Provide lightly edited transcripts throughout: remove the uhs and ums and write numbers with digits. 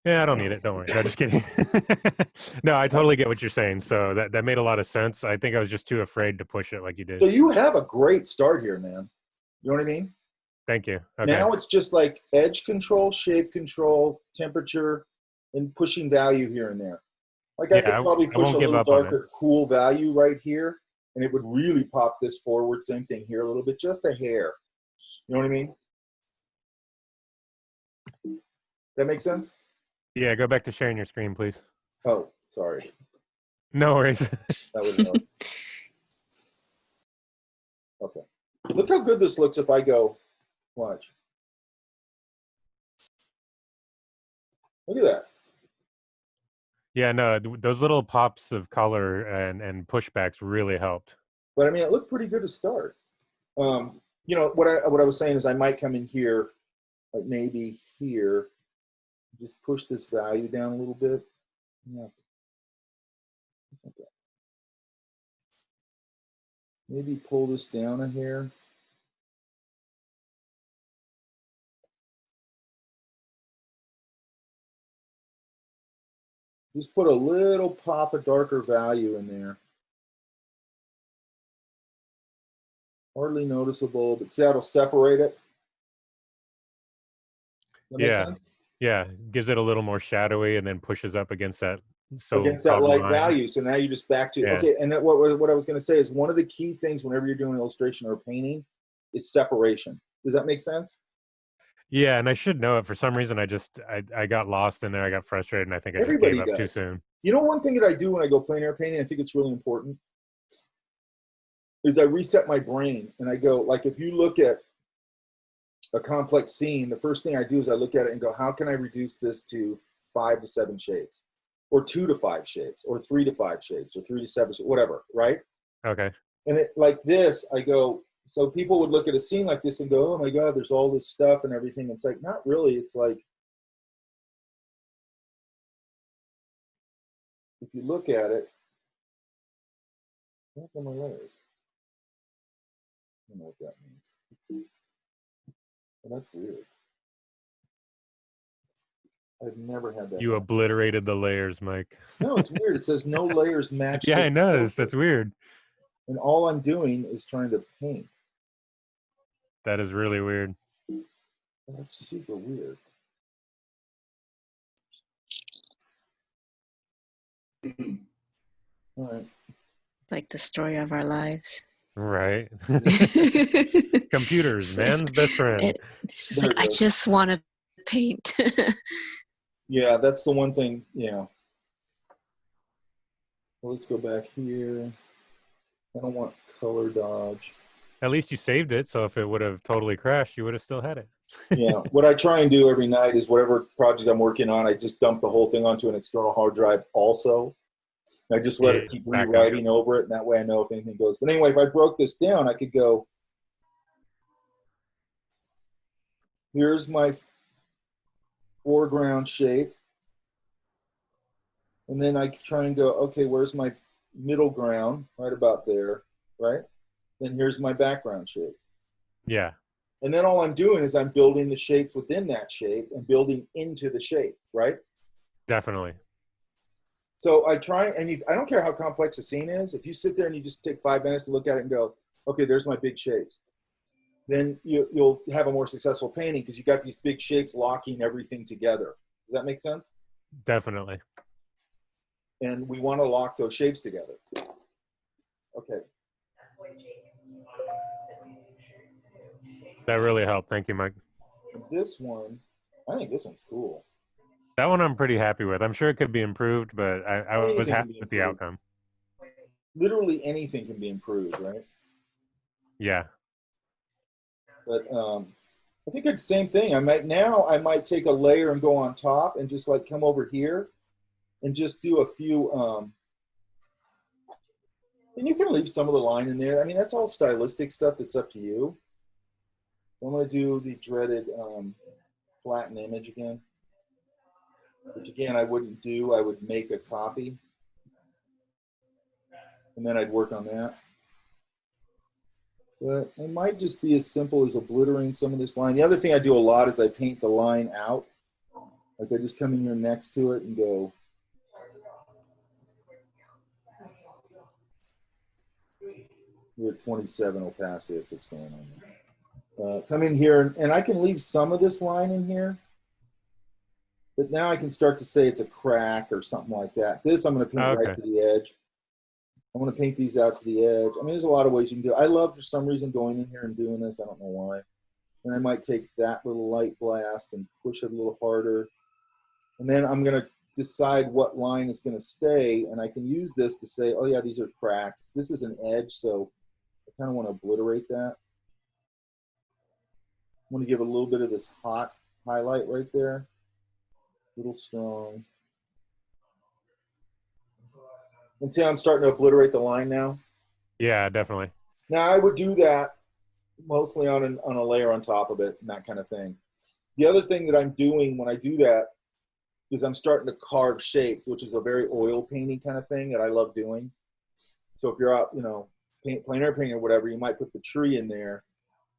Yeah, I don't need it. Don't worry. No, just kidding. No, I totally get what you're saying. So that made a lot of sense. I think I was just too afraid to push it like you So did. you have a great start here, man. You know what I mean? Thank you. Okay. Now it's just like edge control, shape control, temperature, and pushing value here and there. Like I Yeah, could probably I push won't a give little up on it. darker, cool value right here, and it would really pop this forward. Same thing here, a little bit, just a hair. You know what I mean? That makes sense? Yeah, go back to sharing your screen, please. Oh, sorry. No worries. That would help. Okay. Look how good this looks if I go, watch. Look at that. Yeah, no, those little pops of color and pushbacks really helped. But I mean, it looked pretty good to start. You know, what I was saying is I might come in here, like maybe here, just push this value down a little bit. Yeah. Like maybe pull this down a hair. Just put a little pop of darker value in there. Hardly noticeable, but see how it'll separate it? That makes Yeah. sense? Yeah, gives it a little more shadowy and then pushes up against that Against that so-called light line. value. So now you're just back to, Yeah. okay, and what I was going to say is one of the key things whenever you're doing illustration or painting is separation. Does that make sense? Yeah, and I should know it. For some reason, I got lost in there. I got frustrated, and I think I just gave Everybody up too does. soon. You know, one thing that I do when I go plein air painting, I think it's really important, is I reset my brain and I go, like, if you look at a complex scene, the first thing I do is I look at it and go, how can I reduce this to 5 to 7 shapes, or 2 to 5 shapes, or 3 to 5 shapes, or 3 to 7, whatever, right? Okay. And it like this, I go, so people would look at a scene like this and go, oh my God, there's all this stuff and everything. It's like, not really. It's like, if you look at it, look at my layers. I don't know what that means. Well, that's weird. I've never had that You happen. obliterated the layers, Mike. No, it's weird. It says no layers match Yeah, this I noticed. filter. That's weird. And all I'm doing is trying to paint. That is really weird. That's super weird. All right. Like the story of our lives. Right. it's Computers, just, man's best friend. it's just There like, it I goes. just want to paint. Yeah, that's the one thing. Yeah. Well, let's go back here. I don't want color dodge. At least you saved it, so if it would have totally crashed, you would have still had it. Yeah, what I try and do every night is whatever project I'm working on, I just dump the whole thing onto an external hard drive also. I just let Yeah, it keep back up. rewriting over it, and that way I know if anything goes. But anyway, if I broke this down, I could go, here's my foreground shape. And then I try and go, okay, where's my middle ground? Right about there, right? Then here's my background shape. Yeah. And then all I'm doing is I'm building the shapes within that shape and building into the shape, right? Definitely. So I try, and I don't care how complex a scene is. If you sit there and you just take 5 minutes to look at it and go, okay, there's my big shapes, then you'll have a more successful painting because you got these big shapes locking everything together. Does that make sense? Definitely. And we want to lock those shapes together. Okay. That really helped. Thank you, Mike. This one, I think this one's cool. That one I'm pretty happy with. I'm sure it could be improved, but I was Anything can happy be with the improved. outcome. Literally anything can be improved, right? Yeah. But I think it's the same thing. I might take a layer and go on top and just like come over here and just do a few. And you can leave some of the line in there. I mean, that's all stylistic stuff. It's up to you. I'm going to do the dreaded flatten image again, which again I wouldn't do. I would make a copy, and then I'd work on that. But it might just be as simple as obliterating some of this line. The other thing I do a lot is I paint the line out. Like I just come in here next to it and go, we're at 27 opacity, that's what's going on there. Come in here, and I can leave some of this line in here, but now I can start to say it's a crack or something like that. This I'm going to paint right to the edge. I'm going to paint these out to the edge. I mean, there's a lot of ways you can do it. I love, for some reason, going in here and doing this. I don't know why. And I might take that little light blast and push it a little harder. And then I'm going to decide what line is going to stay, and I can use this to say, oh yeah, these are cracks. This is an edge, so I kind of want to obliterate that. I'm going to give a little bit of this hot highlight right there. A little strong. And see how I'm starting to obliterate the line now? Yeah, definitely. Now I would do that mostly on a layer on top of it and that kind of thing. The other thing that I'm doing when I do that is I'm starting to carve shapes, which is a very oil painting kind of thing that I love doing. So if you're out, you know, plein air painting or whatever, you might put the tree in there.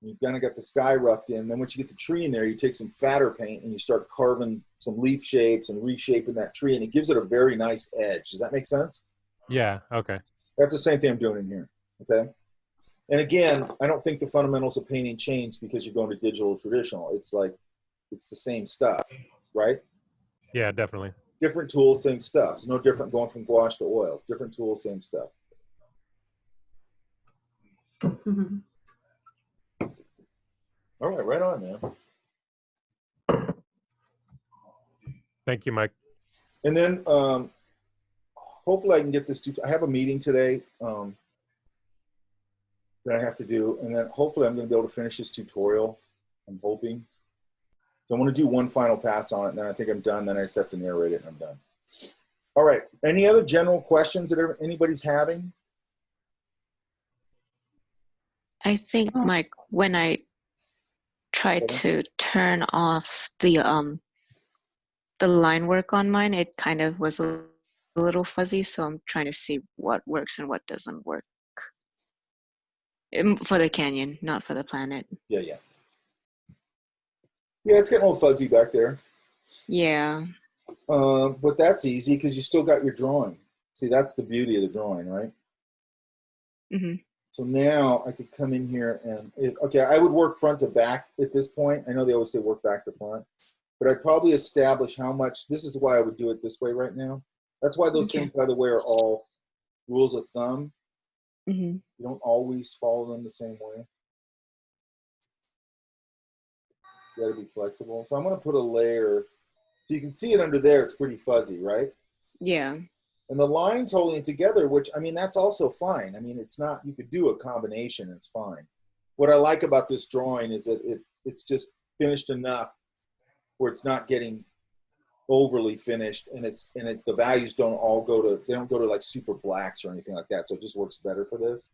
You've kind of got the sky roughed in. Then once you get the tree in there, you take some fatter paint and you start carving some leaf shapes and reshaping that tree, and it gives it a very nice edge. Does that make sense? Yeah, okay. That's the same thing I'm doing in here, okay? And again, I don't think the fundamentals of painting change because you're going to digital or traditional. It's like, it's the same stuff, right? Yeah, definitely. Different tools, same stuff. It's no different going from gouache to oil. Different tools, same stuff. Mm-hmm. All right, right on, man. Thank you, Mike. And then hopefully I can get this. I have a meeting today that I have to do, and then hopefully I'm going to be able to finish this tutorial. I'm hoping. So I'm going to do one final pass on it, and then I think I'm done. Then I just have to narrate it, and I'm done. All right. Any other general questions that anybody's having? I think, Mike, when I tried to turn off the line work on mine, it kind of was a little fuzzy, so I'm trying to see what works and what doesn't work. For the canyon, not for the planet. Yeah, yeah. Yeah, it's getting a little fuzzy back there. Yeah. But that's easy because you still got your drawing. See, that's the beauty of the drawing, right? Mm-hmm. So now I could come in here and, okay, I would work front to back at this point. I know they always say work back to front, but I'd probably establish how much, this is why I would do it this way right now. That's why those things, by the way, are all rules of thumb. Mm-hmm. You don't always follow them the same way. You gotta be flexible. So I'm gonna put a layer, so you can see it under there, it's pretty fuzzy, right? Yeah. And the lines holding it together, which, I mean, that's also fine. I mean, it's not, you could do a combination, it's fine. What I like about this drawing is that it's just finished enough where it's not getting overly finished, and the values don't all go to, they don't go to like super blacks or anything like that, so it just works better for this.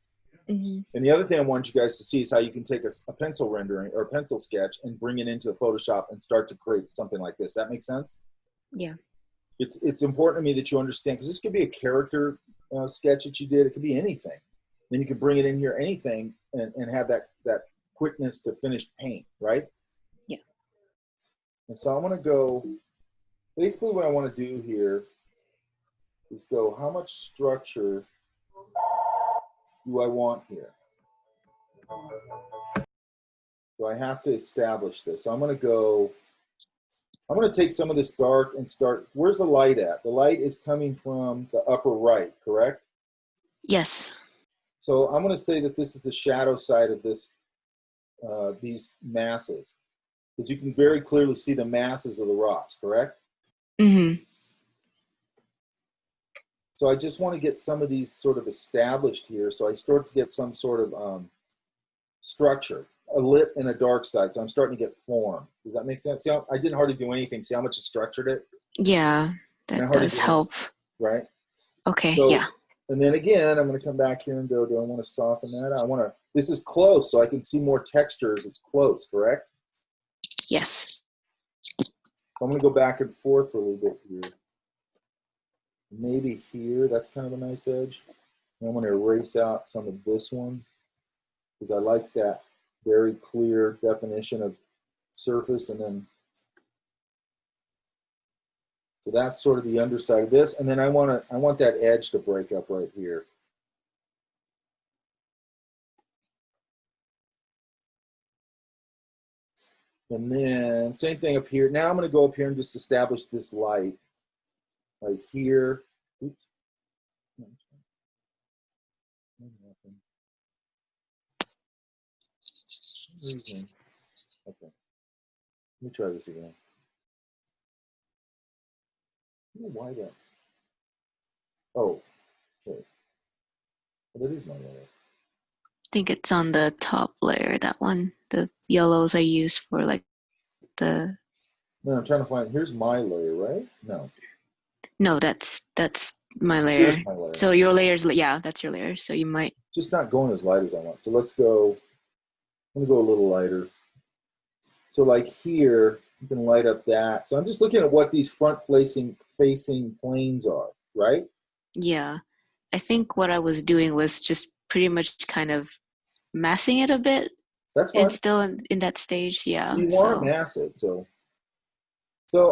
Mm-hmm. And the other thing I want you guys to see is how you can take a pencil rendering or a pencil sketch and bring it into Photoshop and start to create something like this. That makes sense? Yeah. It's important to me that you understand, because this could be a character sketch that you did. It could be anything. Then you can bring it in here, anything, and have that quickness to finished paint, right? Yeah. And so I'm going to go, basically what I want to do here is go, how much structure do I want here? So I have to establish this. So I'm going to go, I'm going to take some of this dark and start, where's the light at? The light is coming from the upper right, correct? Yes. So I'm going to say that this is the shadow side of this, these masses, because you can very clearly see the masses of the rocks, correct? Mm-hmm. So I just want to get some of these sort of established here. So I start to get some sort of structure, a lit and a dark side. So I'm starting to get form. Does that make sense? See how I didn't hardly do anything. See how much it structured it? Yeah, that does help. Right? Okay, So, yeah. And then again, I'm going to come back here and go, do I want to soften that? I want to, this is close, so I can see more textures. It's close, correct? Yes. I'm going to go back and forth for a little bit here. Maybe here, that's kind of a nice edge. And I'm going to erase out some of this one, because I like that very clear definition of surface, and then So that's sort of the underside of this. And then I want that edge to break up right here. And then same thing up here. Now I'm going to go up here and just establish this light right here. Oops. Okay. Let me try this again. I don't know why that. Oh, okay. Well, that is my layer. I think it's on the top layer, that one. The yellows I use for like the. No, I'm trying to find. Here's my layer, right? No. No, that's my layer. Here's my layer. So your layers, yeah, that's your layer. So you might. Just not going as light as I want. So let's go. I'm gonna go a little lighter. So like here, you can light up that. So I'm just looking at what these facing planes are, right? Yeah, I think what I was doing was just pretty much kind of massing it a bit. That's fine. It's still in that stage, yeah. You want to mass it, so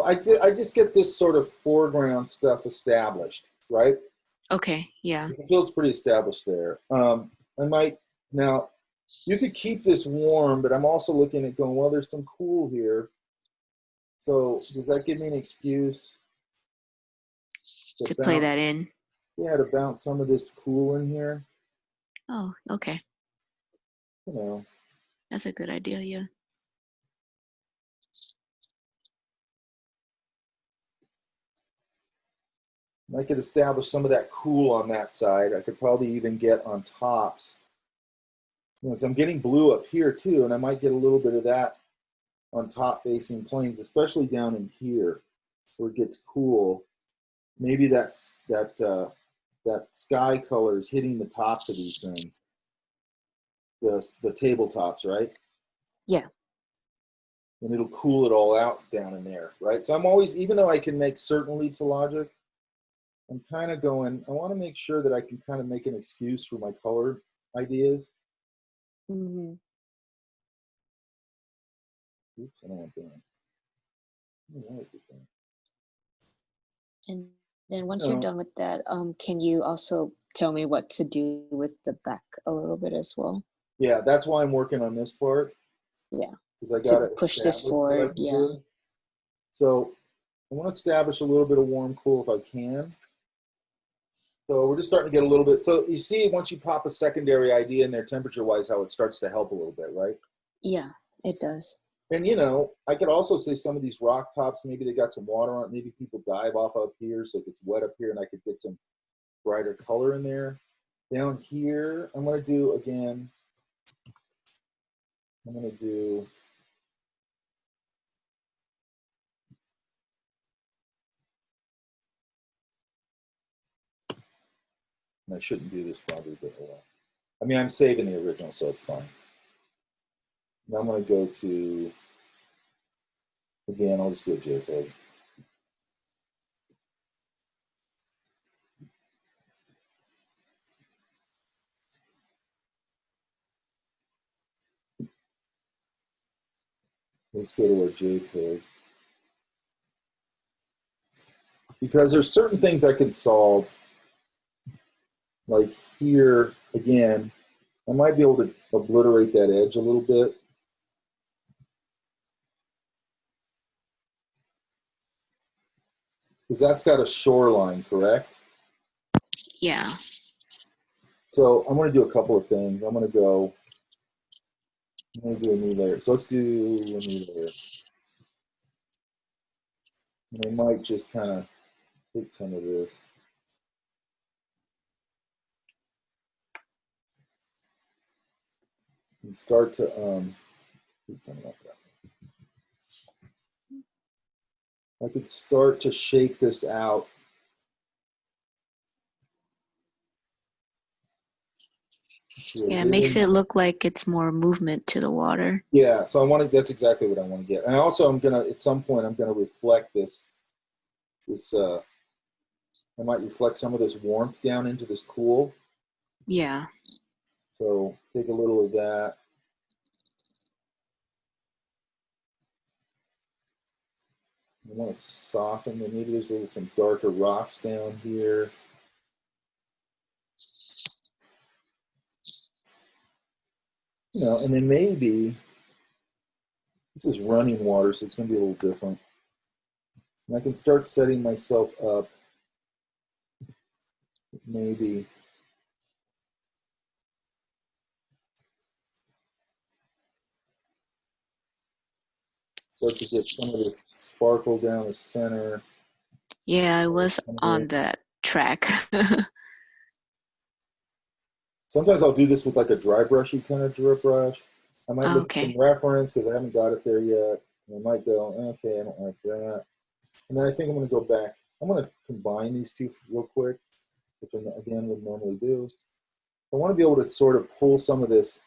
I just get this sort of foreground stuff established, right? Okay, yeah. It feels pretty established there. I might now. You could keep this warm, but I'm also looking at going, well, there's some cool here. So does that give me an excuse To play that in? Yeah, to bounce some of this cool in here. Oh, okay. You know. That's a good idea, yeah. I could establish some of that cool on that side. I could probably even get on tops. You know, because I'm getting blue up here too, and I might get a little bit of that on top facing planes, especially down in here where it gets cool. Maybe that sky color is hitting the tops of these things. The tabletops, right? Yeah. And it'll cool it all out down in there, right? So I'm always, even though I can make certain leaps of logic, I'm kind of going, I want to make sure that I can kind of make an excuse for my color ideas. Mm-hmm. Oops, I don't want that. And then once you're done with that, can you also tell me what to do with the back a little bit as well? Yeah, that's why I'm working on this part. Yeah. Because I got to push this forward. Yeah. So I want to establish a little bit of warm cool if I can. So we're just starting to get a little bit. So you see, once you pop a secondary idea in there, temperature-wise, how it starts to help a little bit, right? Yeah, it does. And, you know, I could also say some of these rock tops, maybe they got some water on it. Maybe people dive off up here, so it gets wet up here, and I could get some brighter color in there. Down here, I'm going to do, again, I'm going to do, and I shouldn't do this probably, but I mean, I'm saving the original, so it's fine. Now I'm going to go to, again, I'll just do a JPEG. Let's go to our JPEG. Because there's certain things I can solve. Like here, again, I might be able to obliterate that edge a little bit. Because that's got a shoreline, correct? Yeah. So I'm going to do a couple of things. I'm going to do a new layer. So let's do a new layer. And I might just kind of take some of this. And start to, I could start to shake this out. Yeah, it makes it look like it's more movement to the water. Yeah, so I want to, that's exactly what I want to get. And also I'm going to, at some point, I'm going to reflect this, I might reflect some of this warmth down into this cool. Yeah. So take a little of that. I want to soften, and maybe there's some darker rocks down here. You know, and then maybe, this is running water, so it's going to be a little different. And I can start setting myself up, maybe. Start to get some of this sparkle down the center. Yeah, I was on that track. Sometimes I'll do this with like a dry brushy kind of drip brush. I might look at some reference because I haven't got it there yet. And I might go, okay, I don't like that. And then I think I'm going to go back. I'm going to combine these two real quick, which I, again, would normally do. I want to be able to sort of pull some of this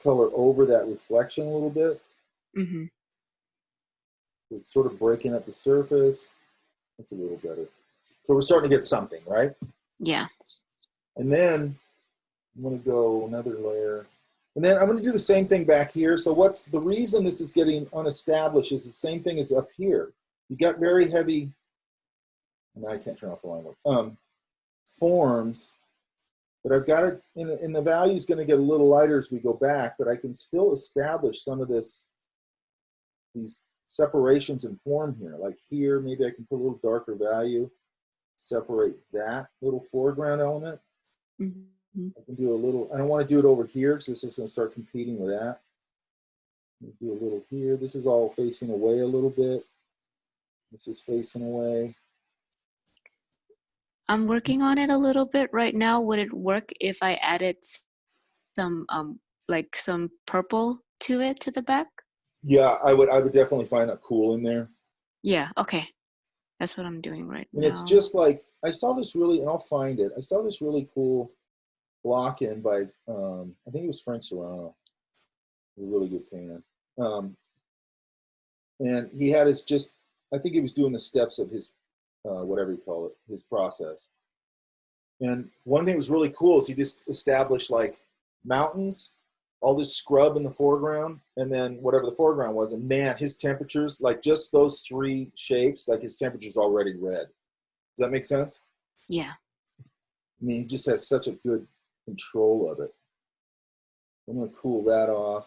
color over that reflection a little bit. Mm-hmm. It's sort of breaking up the surface. That's a little better. So we're starting to get something, right? Yeah. And then I'm going to go another layer. And then I'm going to do the same thing back here. So what's the reason this is getting unestablished is the same thing as up here. You got very heavy, and I can't turn off the line, forms, but I've got it, and the value is going to get a little lighter as we go back, but I can still establish some of these separations in form here. Like here, maybe I can put a little darker value, separate that little foreground element. Mm-hmm. I can do a little, I don't want to do it over here because this is going to start competing with that. Do a little here. This is all facing away a little bit. This is facing away. I'm working on it a little bit right now. Would it work if I added some like some purple to it, to the back? Yeah, I would definitely find that cool in there. Yeah, okay. That's what I'm doing right now. And it's just like, I saw this really, and I'll find it. I saw this really cool block in by, I think it was Frank Serrano. A really good painter. And he had his just, I think he was doing the steps of his, whatever you call it, his process. And one thing that was really cool is he just established like mountains, all this scrub in the foreground, and then whatever the foreground was. And man, his temperatures, like just those three shapes, like his temperature's already red. Does that make sense? Yeah. I mean, he just has such a good control of it. I'm going to cool that off.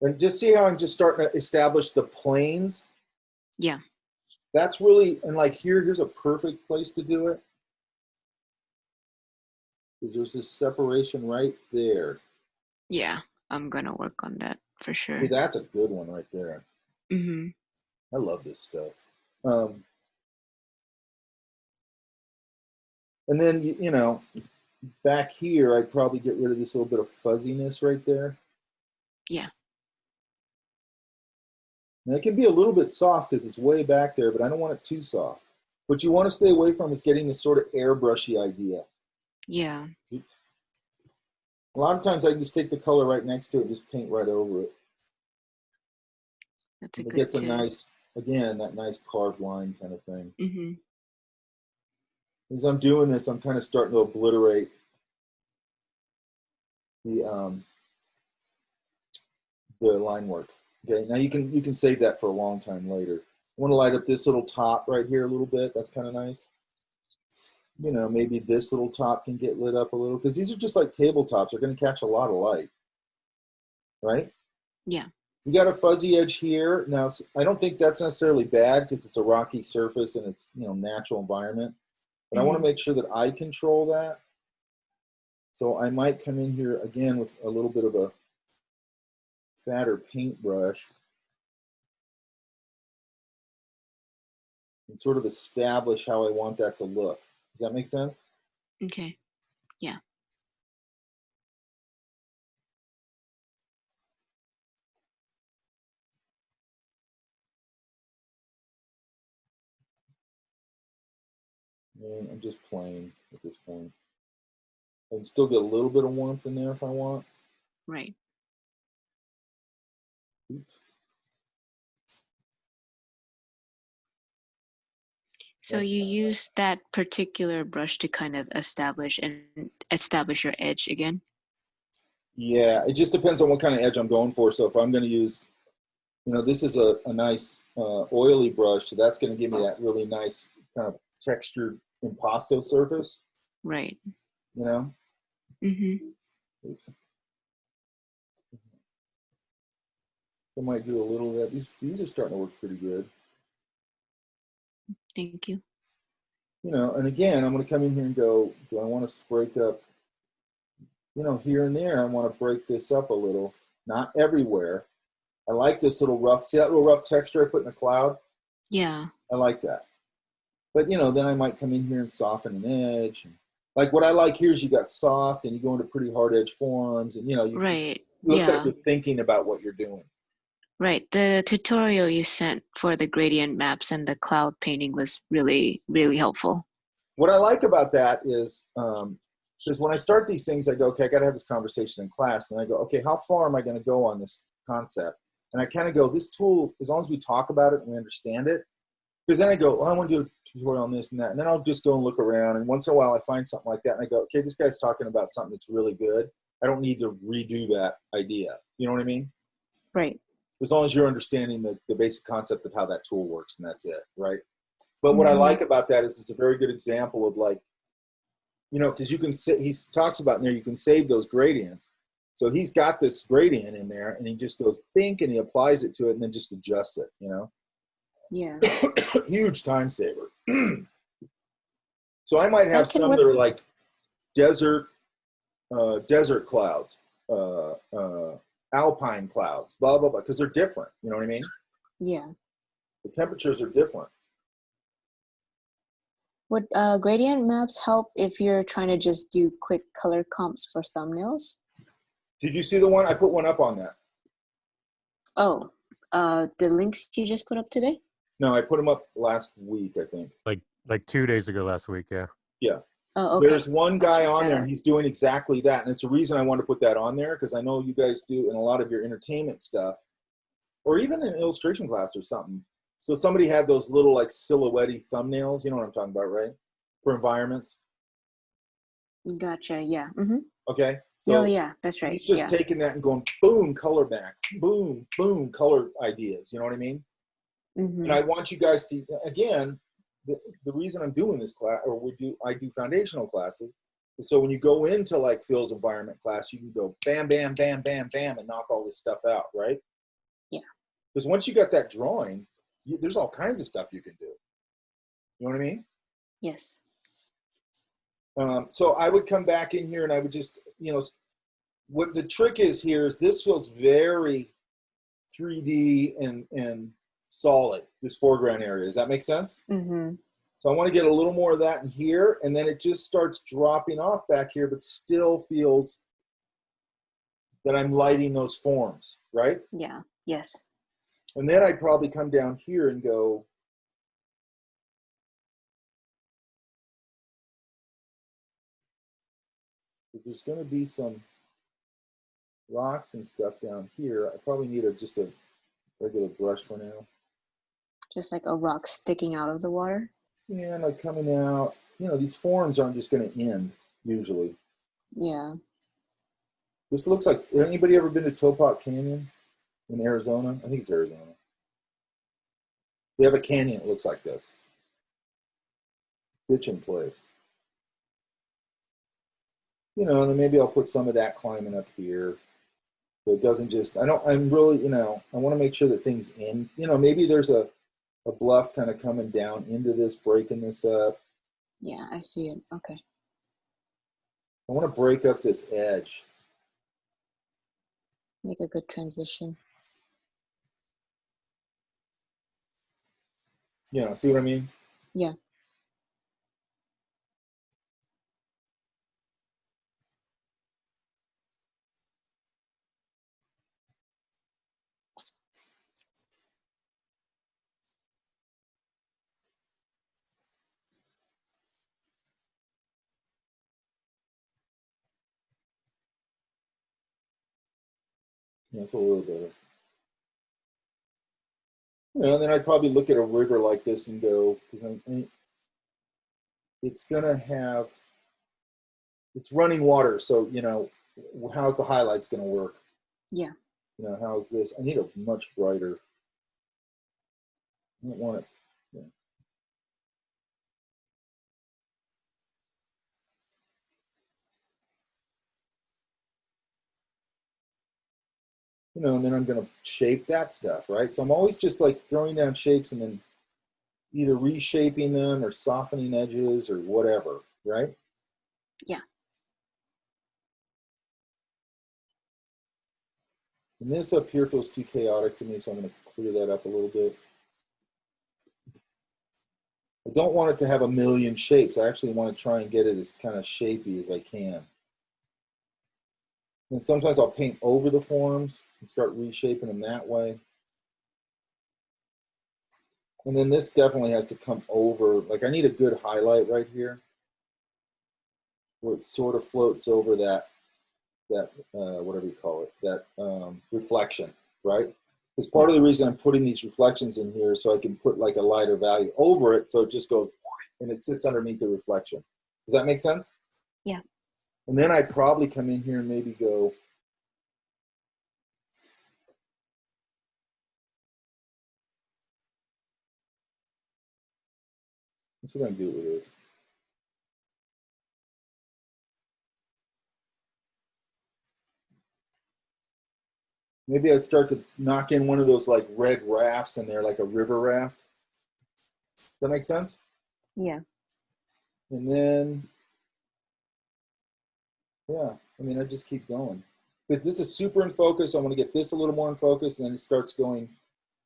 And just see how I'm just starting to establish the planes. Yeah. That's really, and like here's a perfect place to do it. Because there's this separation right there. Yeah, I'm going to work on that for sure. Hey, that's a good one right there. Mm-hmm. I love this stuff. And then, you know, back here, I'd probably get rid of this little bit of fuzziness right there. Yeah. Now, it can be a little bit soft because it's way back there, but I don't want it too soft. What you want to stay away from is getting this sort of airbrushy idea. Yeah. A lot of times I can just take the color right next to it and just paint right over it. That's a it good gets tip. a nice, again, that nice carved line kind of thing. Mm-hmm. As I'm doing this, I'm kind of starting to obliterate the line work. Okay, now you can save that for a long time later. I want to light up this little top right here a little bit. That's kind of nice. You know, maybe this little top can get lit up a little because these are just like tabletops. They're going to catch a lot of light, right? Yeah. You got a fuzzy edge here. Now, I don't think that's necessarily bad because it's a rocky surface and it's, you know, natural environment. But I want to make sure that I control that. So I might come in here again with a little bit of a fatter paintbrush and sort of establish how I want that to look. Does that make sense? Okay. Yeah. And I'm just playing at this point. I can still get a little bit of warmth in there if I want. Right. Oops. So you use that particular brush to kind of establish your edge again? Yeah, it just depends on what kind of edge I'm going for. So if I'm going to use, this is a nice oily brush, so that's going to give me that really nice kind of textured impasto surface, Right. you know? Mm-hmm. Oops. I might do a little of that. These are starting to work pretty good. Thank you. And again, I'm going to come in here and go, do I want to break up, here and there, I want to break this up a little, not everywhere. I like this little rough, see that little rough texture I put in the cloud? Yeah. I like that. But, then I might come in here and soften an edge. Like what I like here is you got soft and you go into pretty hard edge forms and, Right. it looks like Yeah. you're thinking about what you're doing. Right. The tutorial you sent for the gradient maps and the cloud painting was really, really helpful. What I like about that is, because when I start these things, I go, okay, I got to have this conversation in class. And I go, okay, how far am I going to go on this concept? And I kind of go, this tool, as long as we talk about it and we understand it, because then I go, I want to do a tutorial on this and that. And then I'll just go and look around. And once in a while, I find something like that. And I go, okay, this guy's talking about something that's really good. I don't need to redo that idea. You know what I mean? Right. As long as you're understanding the basic concept of how that tool works, and that's it, right? But what I like about that is it's a very good example of like, because you can he talks about in there, you can save those gradients. So he's got this gradient in there and he just goes bink and he applies it to it and then just adjusts it, Yeah. Huge time saver. So I might have That can some work. that are like desert clouds, alpine clouds, blah, blah, blah, because they're different. You know what I mean? Yeah. The temperatures are different. Would gradient maps help if you're trying to just do quick color comps for thumbnails? Did you see the one? I put one up on that. Oh, the links you just put up today? No, I put them up last week, I think. Like 2 days ago last week, yeah. Yeah. Oh, okay. There's one guy I'll check on that there out. and he's doing exactly that. And it's a reason I want to put that on there because I know you guys do in a lot of your entertainment stuff or even in illustration class or something. So somebody had those little like silhouette thumbnails. You know what I'm talking about, right? For environments. Gotcha. Yeah. Mm-hmm. Okay. So Oh, yeah, that's right. he's just Yeah. taking that and going, boom, color back, boom, boom, color ideas. You know what I mean? Mm-hmm. And I want you guys to, again, the reason I'm doing this class, or I do foundational classes, is so when you go into like Phil's environment class, you can go bam, bam, bam, bam, bam, and knock all this stuff out, right? Yeah. Because once you got that drawing, there's all kinds of stuff you can do. You know what I mean? Yes. So I would come back in here and I would just, what the trick is here is this feels very 3D and solid, this foreground area. Does that make sense? Mm-hmm. So I want to get a little more of that in here, and then it just starts dropping off back here, but still feels that I'm lighting those forms, right? Yeah. Yes. And then I'd probably come down here and go, there's going to be some rocks and stuff down here. I probably need just a regular brush for now. Just like a rock sticking out of the water. Yeah, like coming out. These forms aren't just going to end, usually. Yeah. This looks like, anybody ever been to Topop Canyon in Arizona? I think it's Arizona. They have a canyon that looks like this. Pitch and place. And then maybe I'll put some of that climbing up here. So it doesn't just, I'm really, I want to make sure that things end. Maybe there's a bluff kind of coming down into this, breaking this up. Yeah, I see it. Okay. I want to break up this edge. Make a good transition. See what I mean? Yeah. Yeah, it's a little better. And then I'd probably look at a river like this and go, because it's going to have, it's running water. So, how's the highlights going to work? Yeah. You know, how's this? I need a much brighter. I don't want it. Yeah. You know, and then I'm going to shape that stuff, right? So I'm always just like throwing down shapes and then either reshaping them or softening edges or whatever, right? Yeah. And this up here feels too chaotic to me, so I'm going to clear that up a little bit. I don't want it to have a million shapes. I actually want to try and get it as kind of shapy as I can. And sometimes I'll paint over the forms and start reshaping them that way. And then this definitely has to come over. Like I need a good highlight right here where it sort of floats over that whatever you call it, that reflection, right? Because part of the reason I'm putting these reflections in here so I can put like a lighter value over it so it just goes and it sits underneath the reflection. Does that make sense? Yeah. And then I'd probably come in here and maybe go, what's what I'm gonna do with it? Maybe I'd start to knock in one of those like red rafts in there, like a river raft. Does that make sense? Yeah. And then, yeah, I mean, I just keep going. Because this is super in focus. I want to get this a little more in focus, and then it starts going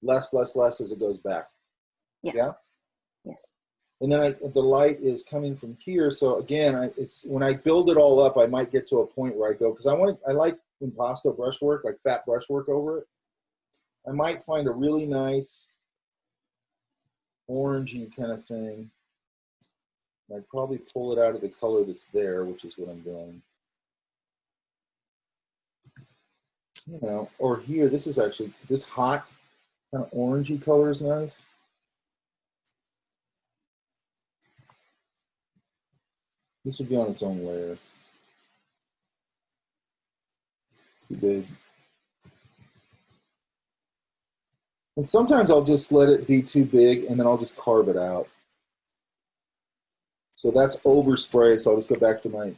less as it goes back. Yeah. Yeah? Yes. And then the light is coming from here. So again, it's when I build it all up, I might get to a point where I go, because I like impasto brushwork, like fat brushwork over it. I might find a really nice orangey kind of thing. I'd probably pull it out of the color that's there, which is what I'm doing. You know, or here, this is actually, this hot kind of orangey color is nice. This would be on its own layer. Too big. And sometimes I'll just let it be too big and then I'll just carve it out. So that's overspray, so I'll just go back to my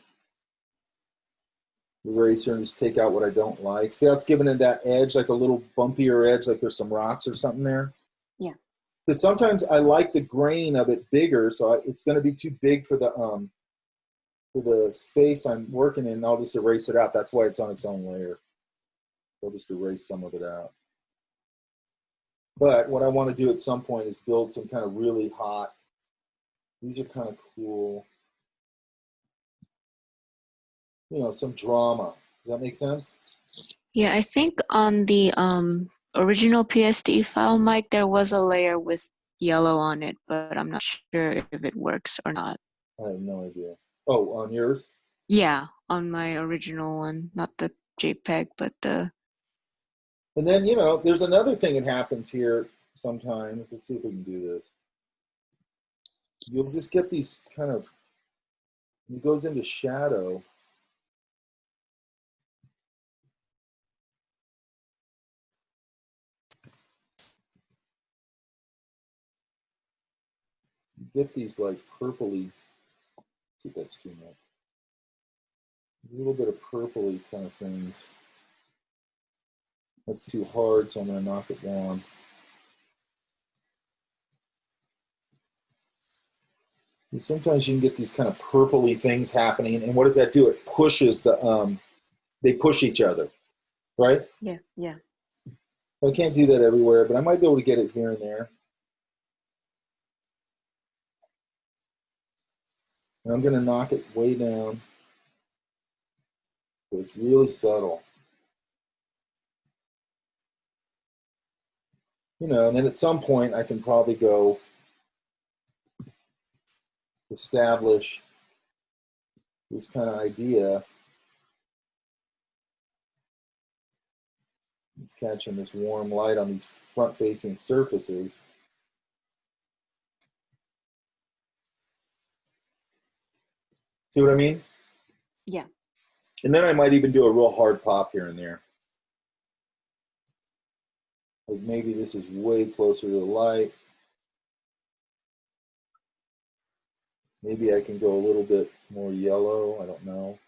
eraser and just take out what I don't like. See how it's giving it that edge, like a little bumpier edge, like there's some rocks or something there? Yeah. Because sometimes I like the grain of it bigger, so it's going to be too big for the space I'm working in. I'll just erase it out. That's why it's on its own layer. I'll just erase some of it out. But what I want to do at some point is build some kind of really hot. These are kind of cool. You know, some drama. Does that make sense? Yeah, I think on the original PSD file, Mike, there was a layer with yellow on it, but I'm not sure if it works or not. I have no idea. Oh, on yours? Yeah, on my original one, not the JPEG, but the. And then, you know, there's another thing that happens here sometimes. Let's see if we can do this. You'll just get these kind of, it goes into shadow. You get these like purpley, let's see if that's too much. A little bit of purpley kind of things. That's too hard, so I'm going to knock it down. And sometimes you can get these kind of purpley things happening, and what does that do? It pushes the, they push each other, right? Yeah, yeah. I can't do that everywhere, but I might be able to get it here and there. And I'm going to knock it way down. So it's really subtle. You know, and then at some point I can probably go establish this kind of idea. It's catching this warm light on these front-facing surfaces. See what I mean? Yeah. And then I might even do a real hard pop here and there. Like maybe this is way closer to the light. Maybe I can go a little bit more yellow. I don't know.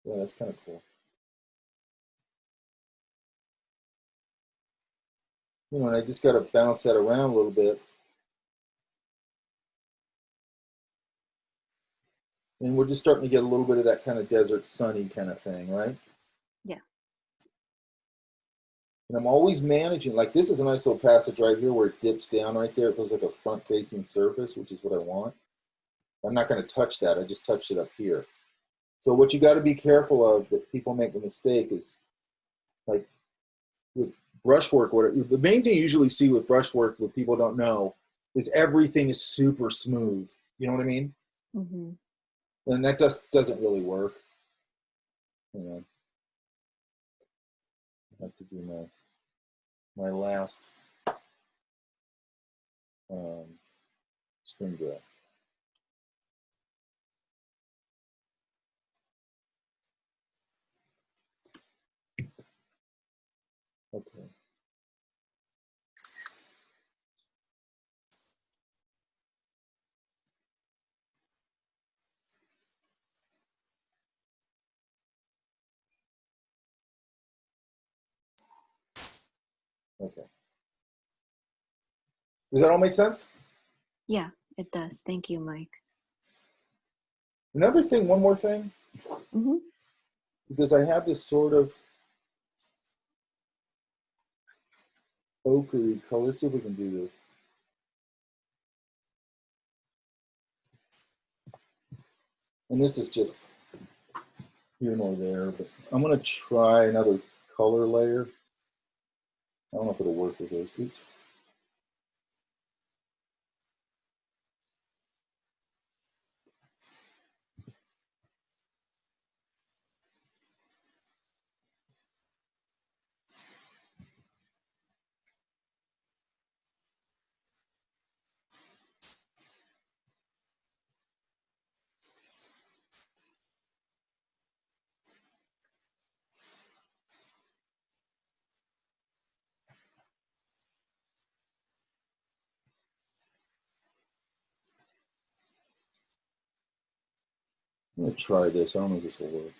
Yeah, that's kind of cool. You know, and I just got to bounce that around a little bit. And we're just starting to get a little bit of that kind of desert sunny kind of thing, right? Yeah. And I'm always managing, like this is a nice little passage right here where it dips down right there. It feels like a front-facing surface, which is what I want. I'm not going to touch that. I just touched it up here. So what you got to be careful of that people make a mistake is, like with brushwork, the main thing you usually see with brushwork, what people don't know, is everything is super smooth. You know what I mean? Mm-hmm. And that just doesn't really work. You know, I have to do my last spring grab. Okay. Okay. Does that all make sense? Yeah, it does. Thank you, Mike. Another thing, one more thing, Mm-hmm. because I have this sort of ochre color. Let's see if we can do this. And this is just here nor there, but I'm going to try another color layer. I don't know if it'll work with this. Oops. I'm going to try this. I don't know if this will work.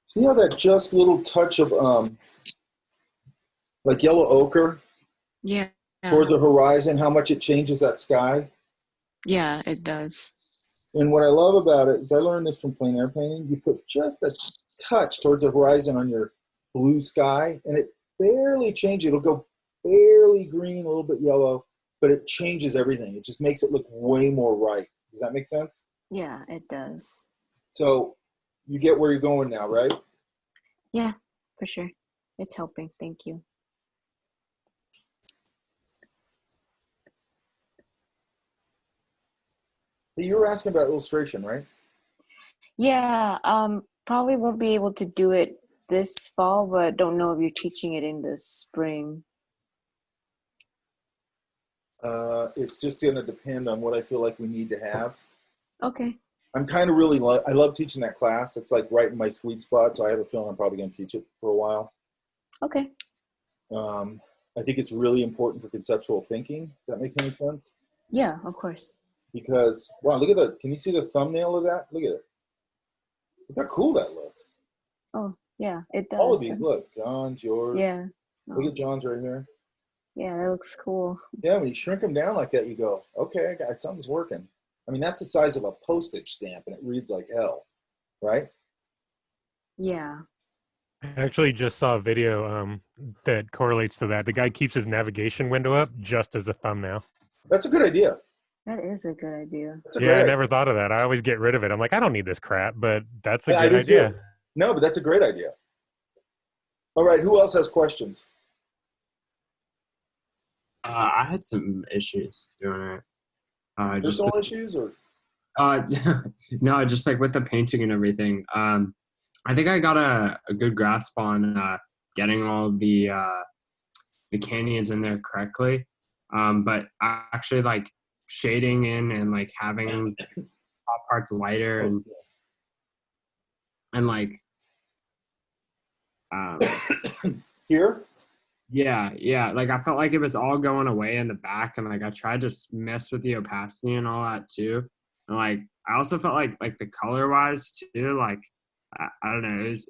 See how that just little touch of like yellow ochre Yeah. towards the horizon, how much it changes that sky? Yeah, it does. And what I love about it is I learned this from plein air painting. You put just a touch towards the horizon on your blue sky, and it barely changes. It'll go barely green, a little bit yellow, but it changes everything. It just makes it look way more right. Does that make sense? Yeah, it does. So you get where you're going now, right? Yeah, for sure. It's helping. Thank you. Hey, you were asking about illustration, right? Yeah, probably won't be able to do it this fall, but don't know if you're teaching it in the spring. It's just going to depend on what I feel like we need to have. Okay. I'm kind of really, I love teaching that class. It's like right in my sweet spot. So I have a feeling I'm probably going to teach it for a while. Okay. I think it's really important for conceptual thinking. If that makes any sense? Yeah, of course. Because, wow, look at that. Can you see the thumbnail of that? Look at it. Look how cool that looks. Oh, yeah, it does. All of these, look. John's, yours. Yeah. Look at John's right here. Yeah, that looks cool. Yeah, when you shrink them down like that, you go, okay, guys, something's working. I mean, that's the size of a postage stamp, and it reads like hell, right? Yeah. I actually just saw a video that correlates to that. The guy keeps his navigation window up just as a thumbnail. That's a good idea. That is a good idea. That's a Yeah, great I idea. never thought of that. I always get rid of it. I'm like, I don't need this crap, but that's a Yeah, I good do idea. too. No, but that's a great idea. All right, who else has questions? I had some issues doing it. Just Personal issues or? no, just like with the painting and everything. I think I got a good grasp on getting all the canyons in there correctly. But actually like shading in and like having top parts lighter and like Here? yeah, like I felt like it was all going away in the back, and like I tried to mess with the opacity and all that too. And like I also felt like the color wise too, like I don't know, it was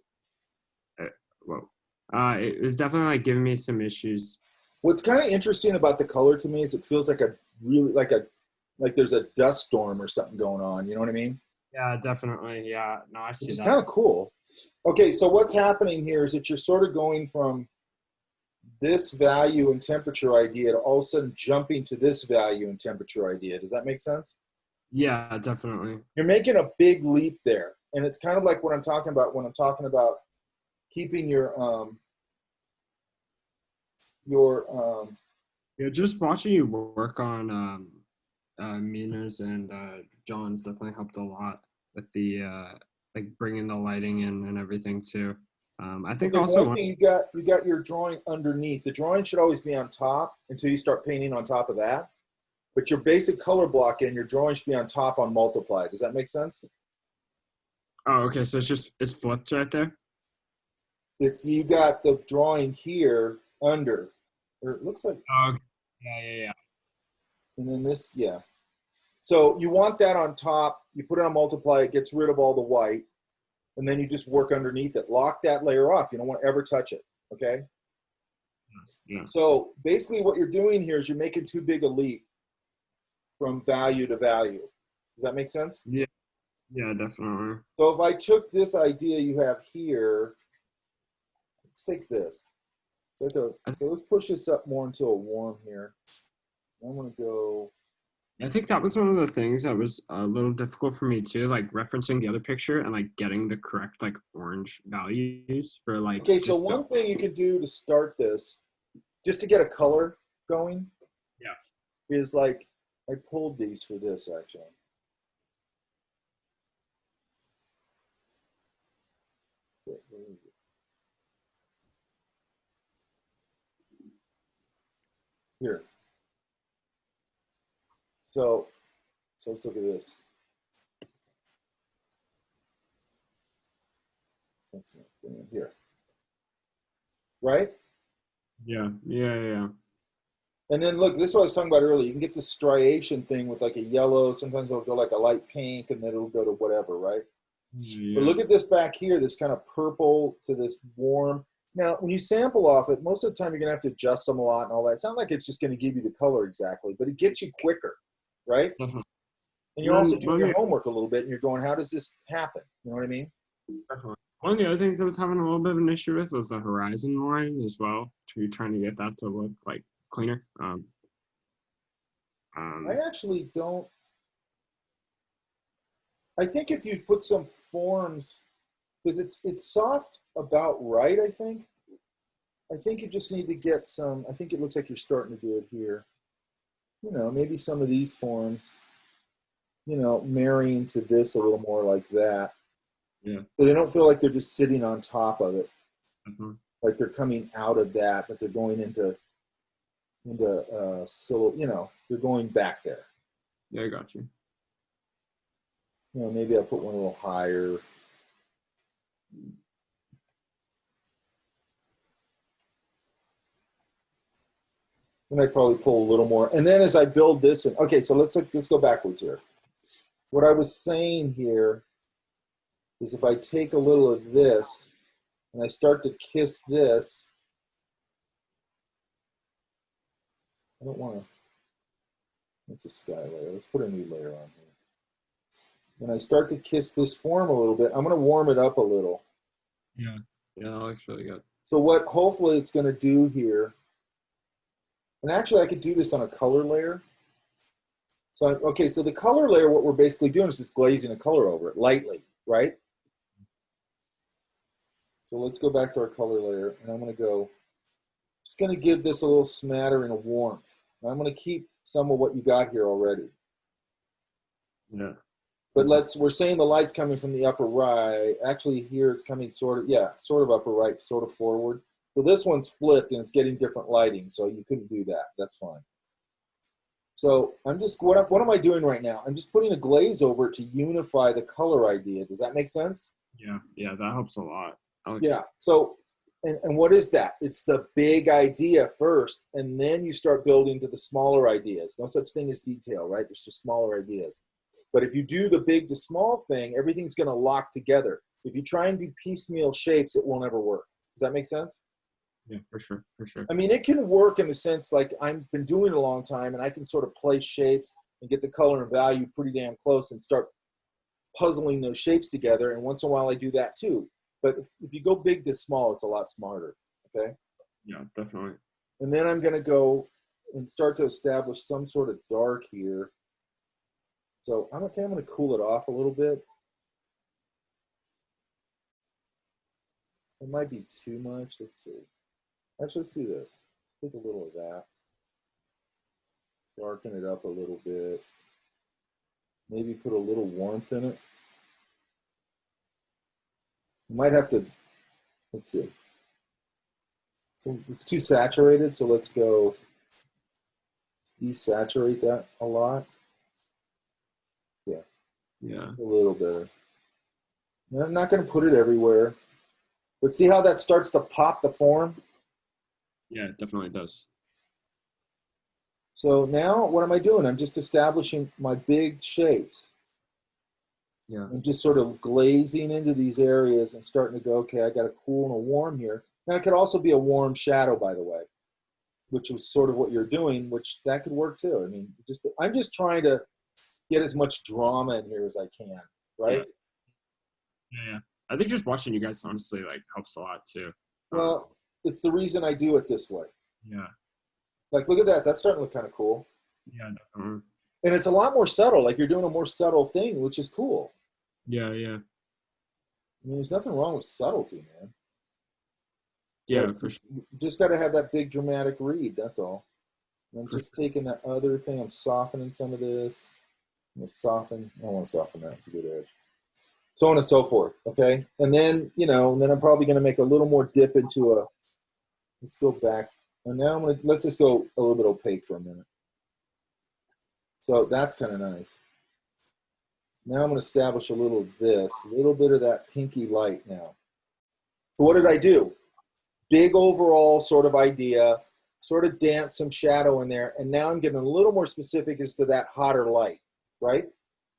it was definitely like giving me some issues. What's kind of interesting about the color to me is it feels like a really like there's a dust storm or something going on. You know what I mean? Yeah, definitely. Yeah, no, I see It's that. kind of cool. Okay, so what's happening here is that you're sort of going from this value and temperature idea to all of a sudden jumping to this value and temperature idea. Does that make sense? Yeah, definitely. You're making a big leap there. And it's kind of like what I'm talking about when I'm talking about keeping your Yeah, just watching you work on Mina's and John's definitely helped a lot with the like bringing the lighting in and everything too. I think okay, also one thing you got your drawing underneath. The drawing should always be on top until you start painting on top of that. But your basic color block and your drawing should be on top on multiply. Does that make sense? oh, okay, so it's flipped right there. It's you got the drawing here under, or it looks like, Oh, okay. Yeah. and then this, yeah. So you want that on top. You put it on multiply. It gets rid of all the white, and then you just work underneath it. Lock that layer off. You don't want to ever touch it. Okay. Yeah. So basically, what you're doing here is you're making too big a leap from value to value. Does that make sense? Yeah, definitely. So if I took this idea you have here, let's take this. So let's push this up more until a warm here. I'm gonna go. I think that was one of the things that was a little difficult for me too, like referencing the other picture and like getting the correct like orange values for like. Okay, so one thing you can do to start this, just to get a color going, is like I pulled these for this actually. Here. So let's look at this. Let's bring it here. Right? Yeah. And then look, this is what I was talking about earlier. You can get this striation thing with like a yellow. Sometimes it'll go like a light pink, and then it'll go to whatever, right? Yeah. But look at this back here, this kind of purple to this warm. Now, when you sample off it, most of the time you're going to have to adjust them a lot and all that. It's not like it's just going to give you the color exactly, but it gets you quicker, right? Definitely. And you're also doing your homework a little bit, and you're going, how does this happen? You know what I mean? Definitely. One of the other things I was having a little bit of an issue with was the horizon line as well. Trying to get that to look like cleaner. I actually don't. I think if you put some forms, because it's soft about right, I think. I think you just need to get some, I think it looks like you're starting to do it here. You know, maybe some of these forms, you know, marrying to this a little more like that. Yeah. So they don't feel like they're just sitting on top of it. Mm-hmm. Like they're coming out of that, but they're going into you know, they're going back there. Yeah, I got you. You know, maybe I'll put one a little higher. And I probably pull a little more. And then as I build this in, okay, so let's go backwards here. What I was saying here is if I take a little of this and I start to kiss this, I don't want to, that's a sky layer. Let's put a new layer on here. When I start to kiss this form a little bit, I'm going to warm it up a little. Yeah, that looks really good. So what hopefully it's going to do here, and actually I could do this on a color layer. So, okay, so the color layer, what we're basically doing is just glazing a color over it lightly, right? So let's go back to our color layer, and I'm going to go, just going to give this a little smattering of warmth. And I'm going to keep some of what you got here already. Yeah. But we're saying the light's coming from the upper right. Actually, here it's coming sort of upper right, sort of forward. So this one's flipped and it's getting different lighting, so you couldn't do that. That's fine. So I'm just, what am I doing right now? I'm just putting a glaze over it to unify the color idea. Does that make sense? Yeah, yeah, that helps a lot. Yeah. So, and what is that? It's the big idea first, and then you start building to the smaller ideas. No such thing as detail, right? There's just smaller ideas. But if you do the big to small thing, everything's going to lock together. If you try and do piecemeal shapes, it won't ever work. Does that make sense? Yeah, for sure, for sure. I mean, it can work in the sense like I've been doing it a long time, and I can sort of place shapes and get the color and value pretty damn close and start puzzling those shapes together. And once in a while I do that too. But if you go big to small, it's a lot smarter, okay? Yeah, definitely. And then I'm going to go and start to establish some sort of dark here. So I'm going to cool it off a little bit. It might be too much. Let's see. Actually, let's do this. Take a little of that. Darken it up a little bit. Maybe put a little warmth in it. You might have to, let's see. So it's too saturated, so let's go desaturate that a lot. Yeah. Yeah. A little better. I'm not going to put it everywhere. But see how that starts to pop the form? Yeah, it definitely does. So now what am I doing? I'm just establishing my big shapes. Yeah. I'm just sort of glazing into these areas and starting to go, okay, I got a cool and a warm here. Now it could also be a warm shadow, by the way, which was sort of what you're doing, which that could work too. I mean, I'm just trying to get as much drama in here as I can, right? Yeah. I think just watching you guys honestly like helps a lot too. Well, it's the reason I do it this way. Yeah. Like, look at that. That's starting to look kind of cool. Yeah, definitely. And it's a lot more subtle. Like, you're doing a more subtle thing, which is cool. Yeah, yeah. I mean, there's nothing wrong with subtlety, man. Yeah, But for sure. you just got to have that big dramatic read. That's all. And I'm For just taking that other thing. I'm softening some of this. I'm going to soften. I want to soften that. It's a good edge. So on and so forth. Okay. And then, and then I'm probably going to make a little more dip into a, let's go back. And now let's just go a little bit opaque for a minute. So that's kind of nice. Now I'm going to establish a little of this, a little bit of that pinky light now. So what did I do? Big overall sort of idea, sort of dance some shadow in there. And now I'm getting a little more specific as to that hotter light, right?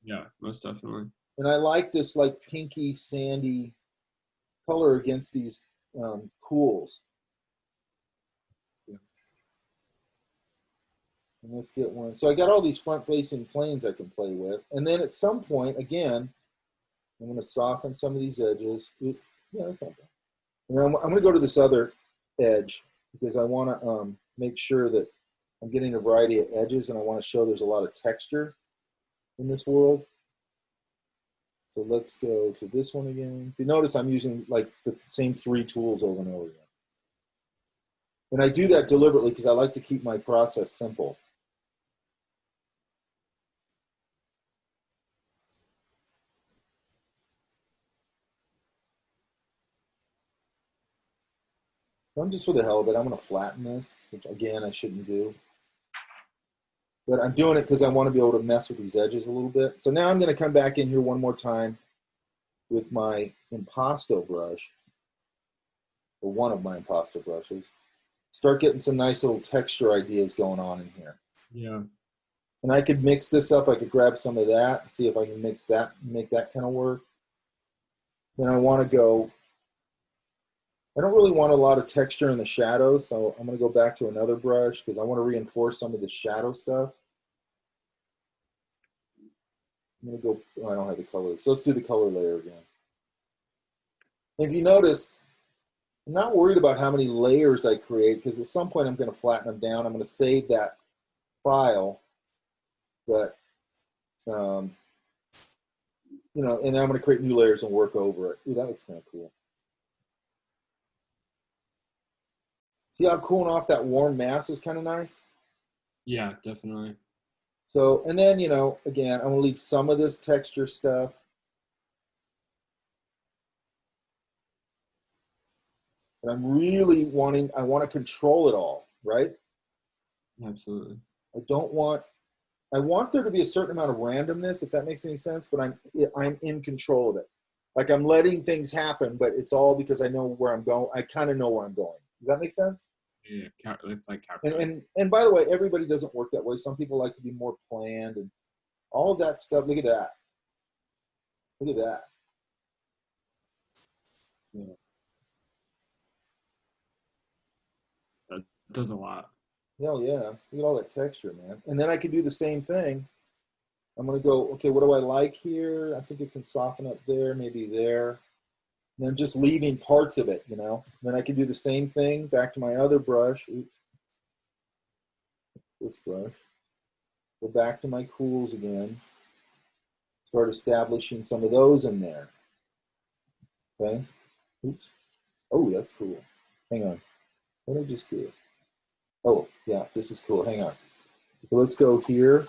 Yeah, most definitely. And I like this like pinky, sandy color against these cools. And let's get one. So I got all these front-facing planes I can play with. And then at some point, again, I'm going to soften some of these edges. Yeah, that's something. And then I'm going to go to this other edge because I want to make sure that I'm getting a variety of edges, and I want to show there's a lot of texture in this world. So let's go to this one again. If you notice, I'm using like the same 3 tools over and over again. And I do that deliberately because I like to keep my process simple. I'm just for the hell of it. I'm going to flatten this, which again, I shouldn't do. But I'm doing it because I want to be able to mess with these edges a little bit. So now I'm going to come back in here one more time with my Impasto brush, or one of my Impasto brushes. Start getting some nice little texture ideas going on in here. Yeah. And I could mix this up. I could grab some of that and see if I can mix that, make that kind of work. Then I want to go, I don't really want a lot of texture in the shadows, so I'm going to go back to another brush because I want to reinforce some of the shadow stuff. I'm going to go, oh, I don't have the color. So let's do the color layer again. And if you notice, I'm not worried about how many layers I create because at some point I'm going to flatten them down. I'm going to save that file, but, and then I'm going to create new layers and work over it. Ooh, that looks kind of cool. See how cooling off that warm mass is kind of nice? Yeah, definitely. So, and then, again, I'm going to leave some of this texture stuff. And I'm really I want to control it all, right? Absolutely. I want there to be a certain amount of randomness, if that makes any sense, but I'm in control of it. Like I'm letting things happen, but it's all because I know where I'm going. I kind of know where I'm going. Does that make sense? Yeah, it's like calculating. And by the way, everybody doesn't work that way. Some people like to be more planned and all of that stuff. Look at that. Look at that. Yeah. That does a lot. Hell yeah. Look at all that texture, man. And then I can do the same thing. I'm going to go, okay, what do I like here? I think it can soften up there, maybe there. And then just leaving parts of it, you know. And then I can do the same thing back to my other brush. Oops. This brush. Go back to my cools again. Start establishing some of those in there. Okay. Oops. Oh, that's cool. Hang on. What did I just do? Oh, yeah, this is cool. Hang on. So let's go here.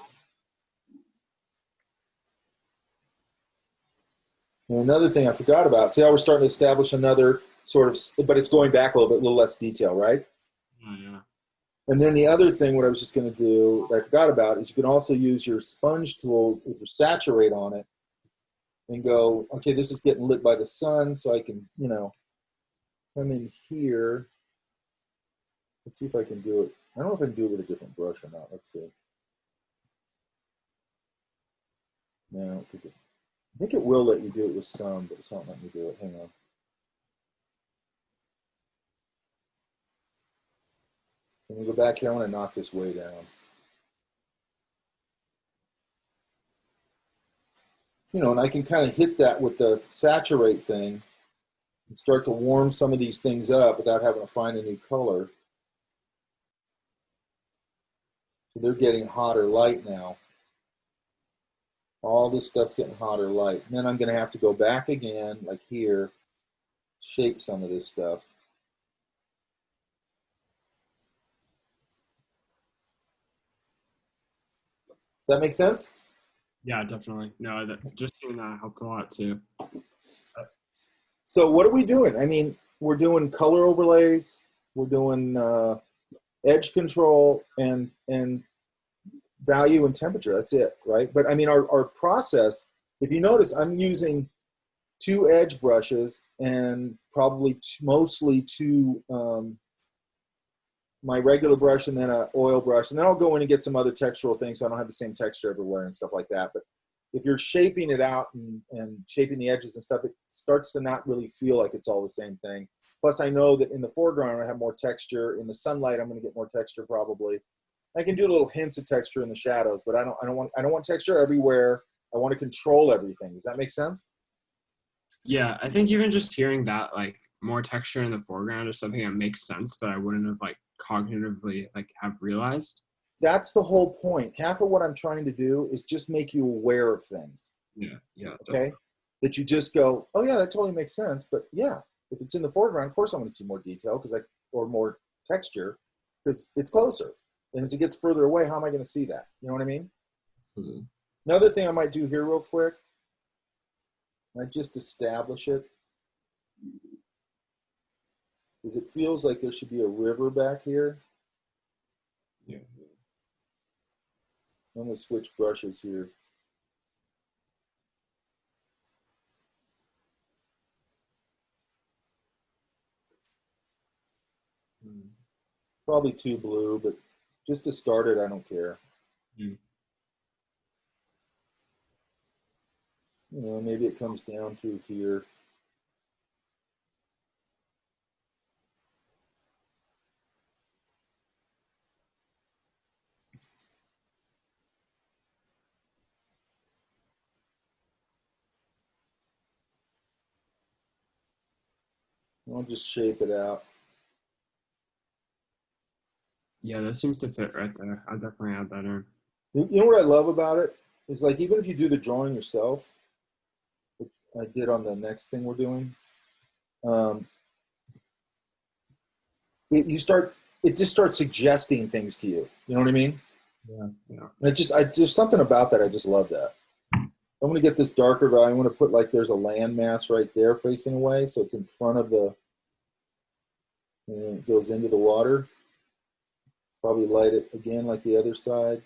And another thing I forgot about, see how we're starting to establish another sort of, but it's going back a little bit, a little less detail, right? Yeah. And then the other thing, what I was just going to do that I forgot about is you can also use your sponge tool with your saturate on it and go, okay, this is getting lit by the sun, so I can, you know, come in here. Let's see if I can do it. I don't know if I can do it with a different brush or not. Let's see. No, I think it will let you do it with some, but it's not letting me do it. Hang on. Let me go back here. I want to knock this way down. You know, and I can kind of hit that with the saturate thing and start to warm some of these things up without having to find a new color. So they're getting hotter light now. All this stuff's getting hotter light. And then I'm going to have to go back again, like here, shape some of this stuff. Does that make sense? Yeah, definitely. No, just seeing that helped a lot too. So what are we doing? I mean, we're doing color overlays. We're doing edge control and value and temperature. That's it, right? But I mean, our process, if you notice, I'm using 2 edge brushes and probably mostly 2, my regular brush and then an oil brush. And then I'll go in and get some other textural things so I don't have the same texture everywhere and stuff like that. But if you're shaping it out and shaping the edges and stuff, it starts to not really feel like it's all the same thing. Plus, I know that in the foreground, I have more texture. In the sunlight, I'm going to get more texture probably. I can do little hints of texture in the shadows, but I don't want texture everywhere. I want to control everything. Does that make sense? Yeah, I think even just hearing that, like, more texture in the foreground is something that makes sense, but I wouldn't have, like, cognitively, like, have realized. That's the whole point. Half of what I'm trying to do is just make you aware of things. Yeah. Okay? Definitely. That you just go, oh yeah, that totally makes sense. But yeah, if it's in the foreground, of course I want to see more detail or more texture because it's closer. And as it gets further away, how am I going to see that? You know what I mean? Mm-hmm. Another thing I might do here real quick, I just establish it, is it feels like there should be a river back here. Yeah. I'm going to switch brushes here. Probably too blue, but just to start it, I don't care. Mm. You know, maybe it comes down through here. I'll just shape it out. Yeah, that seems to fit right there. I'll definitely add that in. You know what I love about it? Is like, even if you do the drawing yourself, which I did on the next thing we're doing, it just starts suggesting things to you. You know what I mean? Yeah. And just something about that. I just love that. I'm going to get this darker value. I'm going to put like there's a landmass right there facing away, so it's in front of the And it goes into the water. Probably light it again like the other side.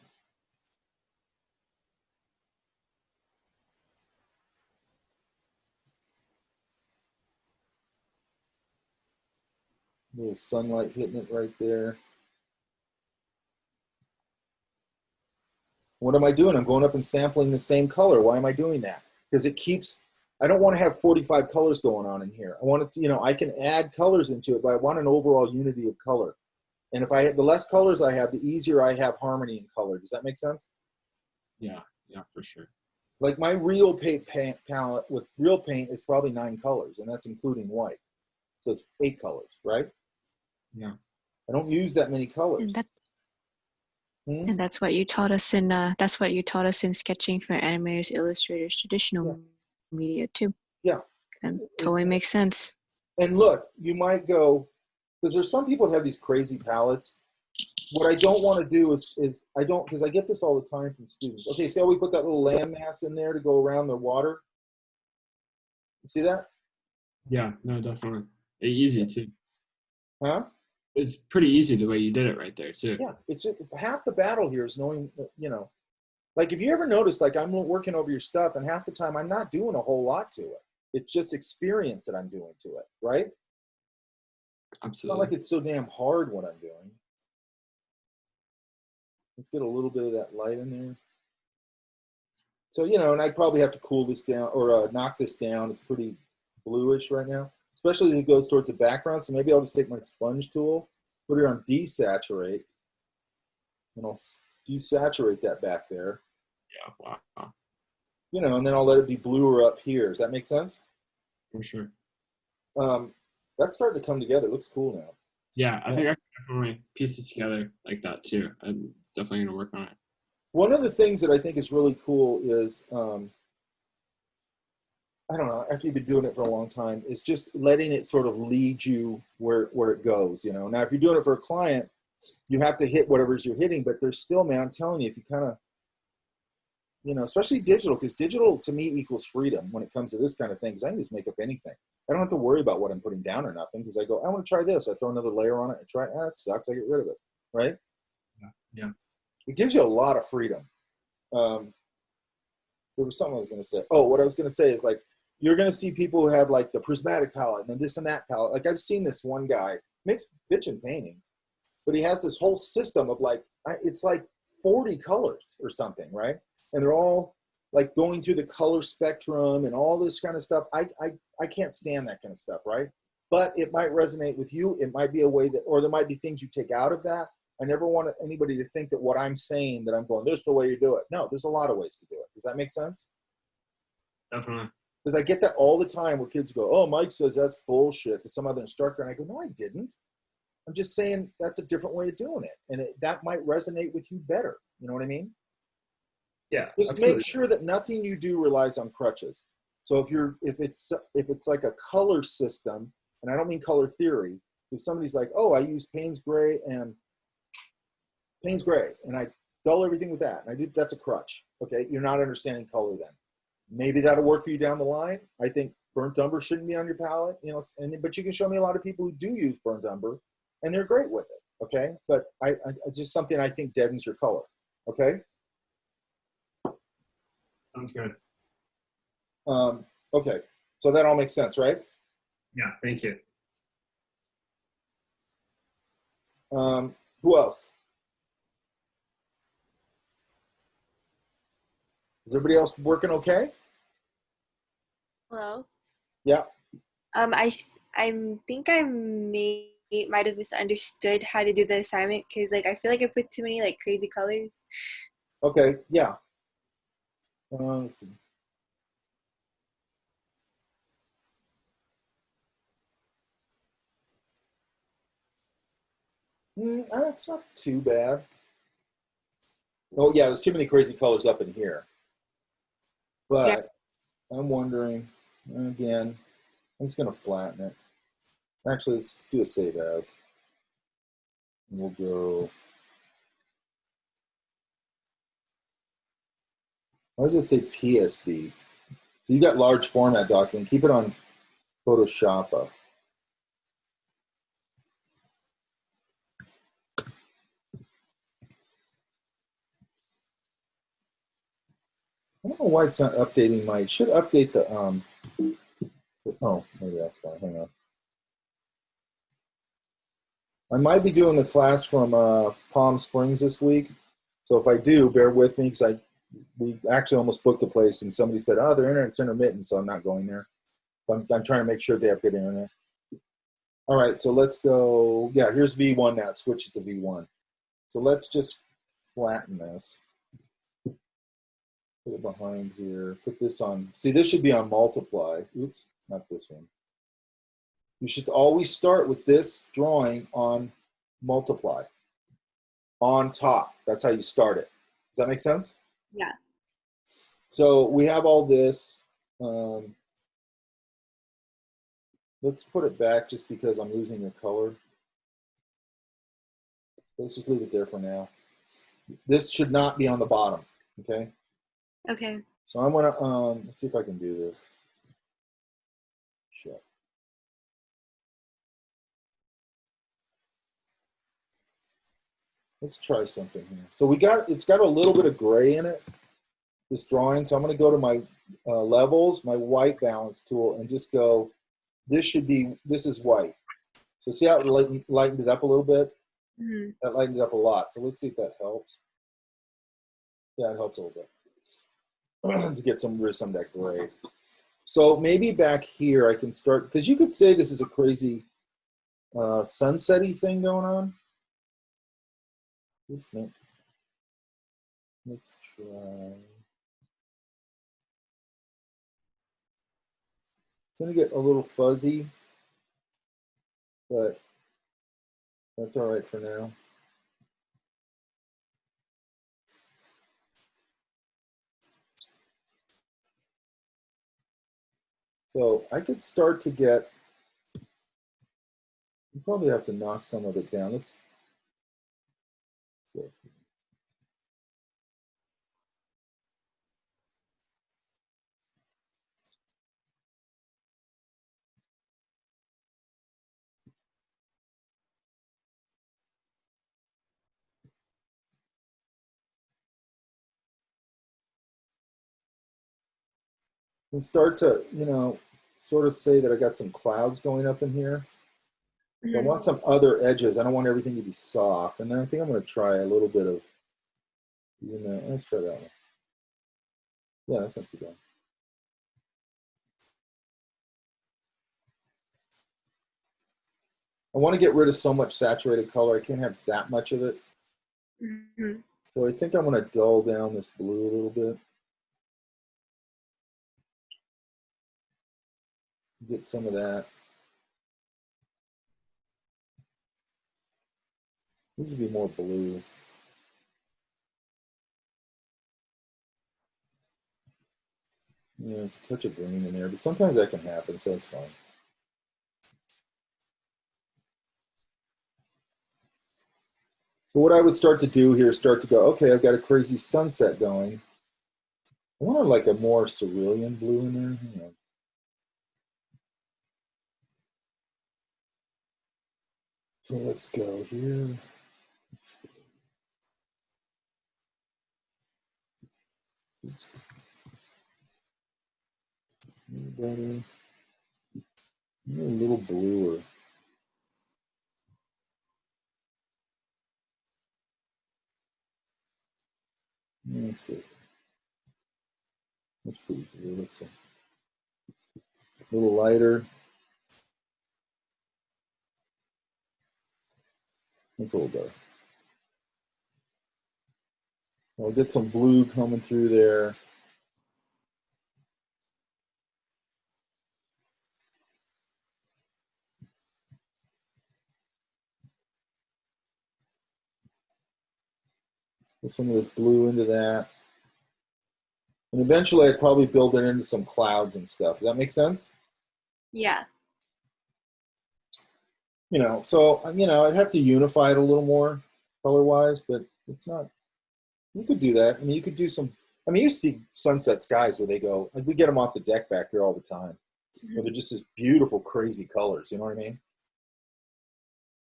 A little sunlight hitting it right there. What am I doing? I'm going up and sampling the same color. Why am I doing that? Because it keeps, I don't want to have 45 colors going on in here. I want it to, you know, I can add colors into it, but I want an overall unity of color. And if I have, the less colors I have, the easier I have harmony in color. Does that make sense? Yeah, for sure. Like my real paint palette with real paint is probably 9 colors, and that's including white. So it's 8 colors, right? Yeah. I don't use that many colors. And that and that's what you taught us in sketching for animators, illustrators, traditional media too. Yeah. That totally makes sense. And look, you might go, because there's some people that have these crazy palettes. What I don't want to do is I don't, because I get this all the time from students. Okay, see how we put that little landmass in there to go around the water? You see that? Yeah, no, definitely. Easy too. Huh? It's pretty easy the way you did it right there too. Yeah, it's half the battle here is knowing, you know, like if you ever notice, like I'm working over your stuff and half the time I'm not doing a whole lot to it. It's just experience that I'm doing to it, right? It's Absolutely. not like it's so damn hard what I'm doing. Let's get a little bit of that light in there. So, you know, and I'd probably have to cool this down or knock this down. It's pretty bluish right now, especially as it goes towards the background. So maybe I'll just take my sponge tool, put it on desaturate, and I'll desaturate that back there. Yeah, wow. You know, and then I'll let it be bluer up here. Does that make sense? For sure. That's starting to come together. It looks cool now. Yeah, I think I can definitely piece it together like that too. I'm definitely going to work on it. One of the things that I think is really cool is, I don't know, after you've been doing it for a long time, is just letting it sort of lead you where it goes, you know. Now, if you're doing it for a client, you have to hit whatever's you're hitting, but there's still, man, I'm telling you, if you kind of, you know, especially digital, because digital to me equals freedom when it comes to this kind of thing, because I can just make up anything. I don't have to worry about what I'm putting down or nothing, because I go, I want to try this. I throw another layer on it and try it. That sucks. I get rid of it, right? Yeah. It gives you a lot of freedom. There was something I was going to say. Oh, what I was going to say is like, you're going to see people who have like the prismatic palette and then this and that palette. Like I've seen this one guy makes bitchin' paintings, but he has this whole system of like, it's like 40 colors or something, right? And they're all like going through the color spectrum and all this kind of stuff. I can't stand that kind of stuff, right? But it might resonate with you. It might be a way that, or there might be things you take out of that. I never want anybody to think that what I'm saying that I'm going, this is the way you do it. No, there's a lot of ways to do it. Does that make sense? Definitely. Because I get that all the time where kids go, oh, Mike says that's bullshit to some other instructor. And I go, no, I didn't. I'm just saying that's a different way of doing it. And that might resonate with you better. You know what I mean? Yeah. Just absolutely. make sure that nothing you do relies on crutches. So if it's like a color system, and I don't mean color theory, if somebody's like, oh, I use Payne's Gray and I dull everything with that. And I do, that's a crutch. Okay. You're not understanding color then. Maybe that'll work for you down the line. I think burnt umber shouldn't be on your palette, you know, but you can show me a lot of people who do use burnt umber and they're great with it. Okay. But I just something I think deadens your color. Okay. Sounds good. Okay. So that all makes sense, right? Yeah. Thank you. Who else? Is everybody else working okay? Hello. Yeah. I think I might have misunderstood how to do the assignment because like I feel like I put too many like crazy colors. Okay. Yeah. Let's see. That's not too bad. Oh yeah, there's too many crazy colors up in here. But yeah. I'm wondering, again, I'm just gonna flatten it. Actually, let's do a save as. And we'll go. Why does it say PSD? So you got large format document. Keep it on Photoshop. I don't know why it's not updating my, it should update the, oh, maybe that's why, hang on. I might be doing the class from Palm Springs this week. So if I do, bear with me because we actually almost booked a place and somebody said, oh, their internet's intermittent, so I'm not going there. I'm trying to make sure they have good internet. All right, so let's go. Yeah, here's V1 now. Switch it to V1. So let's just flatten this. Put it behind here. Put this on. See, this should be on multiply. Oops, not this one. You should always start with this drawing on multiply. On top. That's how you start it. Does that make sense? Yeah. So we have all this. Let's put it back just because I'm losing the color. Let's just leave it there for now. This should not be on the bottom, okay? Okay. So I'm gonna, let's see if I can do this. Shit. Let's try something here. So it's got a little bit of gray in it, this drawing. So I'm gonna go to my levels, my white balance tool, and just go, this is white. So see how it lightened it up a little bit? Mm-hmm. That lightened it up a lot. So let's see if that helps. Yeah, it helps a little bit to get rid of some of that gray. So maybe back here I can start, because you could say this is a crazy sunset-y thing going on. Let's try. It's gonna get a little fuzzy, but that's all right for now. So I could start to get, you probably have to knock some of it down. Let's, and start to, sort of say that I got some clouds going up in here. So I want some other edges. I don't want everything to be soft. And then I think I'm going to try a little bit of, let's try that one. Yeah, that's not too bad. I want to get rid of so much saturated color. I can't have that much of it. Mm-hmm. So I think I'm going to dull down this blue a little bit. Get some of that. This would be more blue. Yeah, there's a touch of green in there, but sometimes that can happen, so it's fine. So what I would start to do here is start to go, okay, I've got a crazy sunset going. I want like a more cerulean blue in there. Hang on. So let's go here. Better. A little bluer. Yeah, that's good. That's pretty blue. Let's see. A little lighter. That's a little better. I'll get some blue coming through there. Put some of this blue into that. And eventually I'd probably build it into some clouds and stuff. Does that make sense? Yeah. So, I'd have to unify it a little more color-wise, but it's not, you could do that. I mean, you could do some, you see sunset skies where they go, like we get them off the deck back here all the time. Where they're just this beautiful, crazy colors, you know what I mean?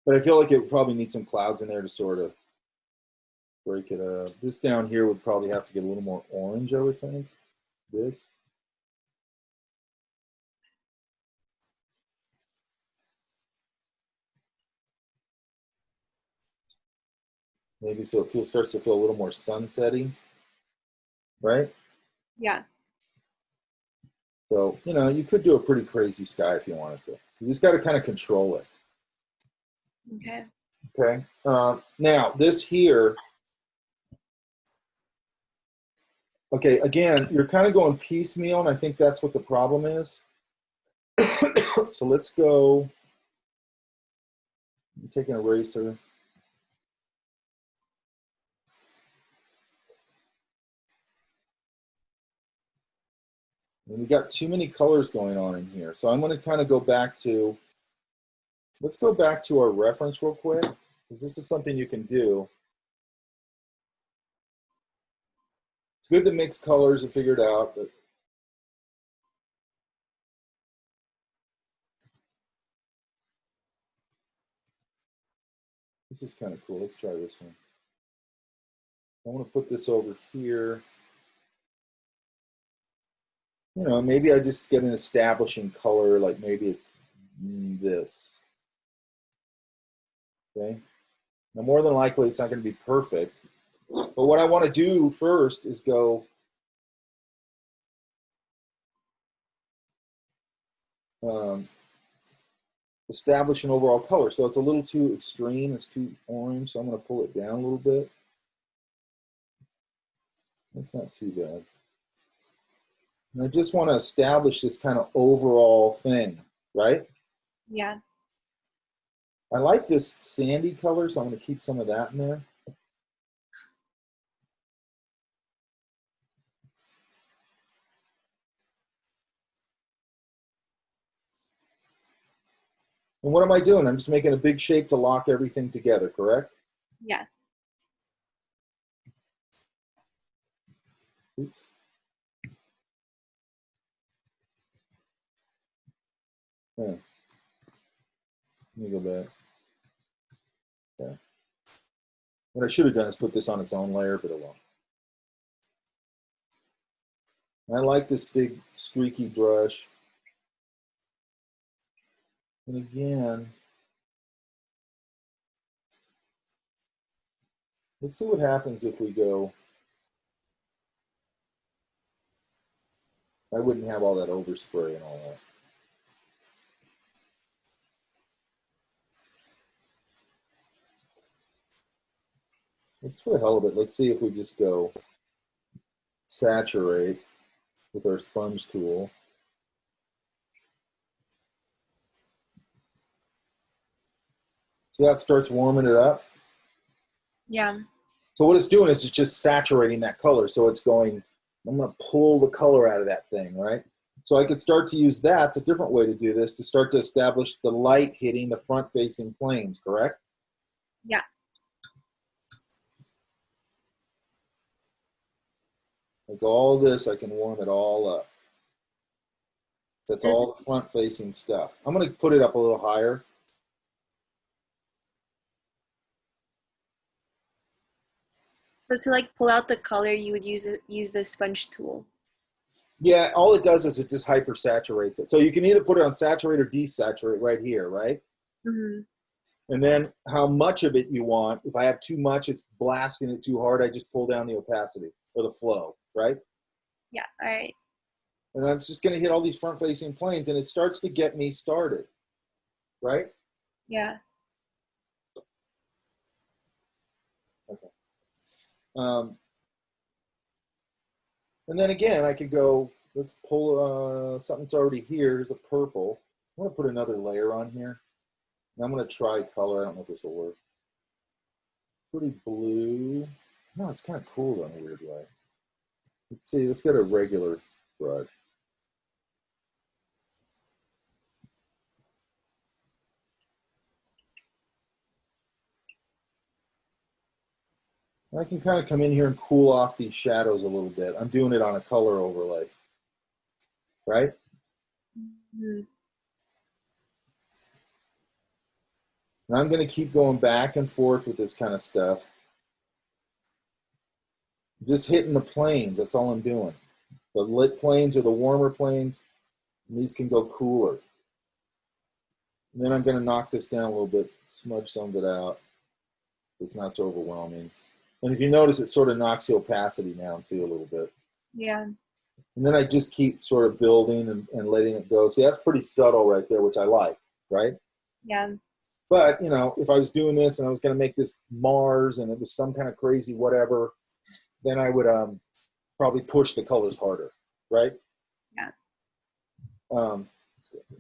But I feel like it would probably need some clouds in there to sort of break it up. This down here would probably have to get a little more orange, I would think. This. Maybe so it starts to feel a little more sunsetty, right? Yeah. So, you know, you could do a pretty crazy sky if you wanted to. You just got to kind of control it. Okay. Okay. Now, this here, okay, again, you're kind of going piecemeal, and I think that's what the problem is. So let's go, take an eraser. And we got too many colors going on in here. So I'm going to kind of go back to, let's go back to our reference real quick, because this is something you can do. It's good to mix colors and figure it out, but this is kind of cool. Let's try this one. I want to put this over here. You know, maybe I just get an establishing color, like maybe it's this. Okay. Now, more than likely, it's not going to be perfect. But what I want to do first is go establish an overall color. So it's a little too extreme. It's too orange. So I'm going to pull it down a little bit. That's not too bad. And I just want to establish this kind of overall thing, right? Yeah. I like this sandy color, so I'm going to keep some of that in there. And what am I doing? I'm just making a big shape to lock everything together, correct? Yeah. Oops. Yeah. Let me go back. Yeah. What I should have done is put this on its own layer, but it won't. I like this big streaky brush. And again, let's see what happens if we go. I wouldn't have all that overspray and all that. Let's, for the hell of it, let's see if we just go saturate with our sponge tool. See how it starts warming it up? Yeah. So what it's doing is it's just saturating that color. So it's going, I'm going to pull the color out of that thing, right? So I could start to use that. It's a different way to do this, to start to establish the light hitting the front-facing planes, correct? Yeah. Like all this, I can warm it all up. That's all front-facing stuff. I'm going to put it up a little higher. But to like pull out the color, you would use the sponge tool. Yeah, all it does is it just hypersaturates it. So you can either put it on saturate or desaturate right here, right? Mm-hmm. And then how much of it you want. If I have too much, it's blasting it too hard, I just pull down the opacity or the flow, right? Yeah, all right. And I'm just going to hit all these front-facing planes, and it starts to get me started, right? Yeah. Okay. And then again, I could go, let's pull something that's already here. Here's a purple. I'm going to put another layer on here. And I'm going to try color. I don't know if this will work. Pretty blue. No, it's kind of cool in a weird way. Let's see. Let's get a regular brush. I can kind of come in here and cool off these shadows a little bit. I'm doing it on a color overlay, right? Mm-hmm. And I'm going to keep going back and forth with this kind of stuff. Just hitting the planes. That's all I'm doing. The lit planes are the warmer planes, and these can go cooler. And then I'm going to knock this down a little bit, smudge some of it out. It's not so overwhelming. And if you notice, it sort of knocks the opacity down too a little bit. Yeah. And then I just keep sort of building and letting it go. See, that's pretty subtle right there, which I like, right? Yeah. But, you know, if I was doing this and I was going to make this Mars and it was some kind of crazy whatever, then I would probably push the colors harder, right? Yeah. Let's go here.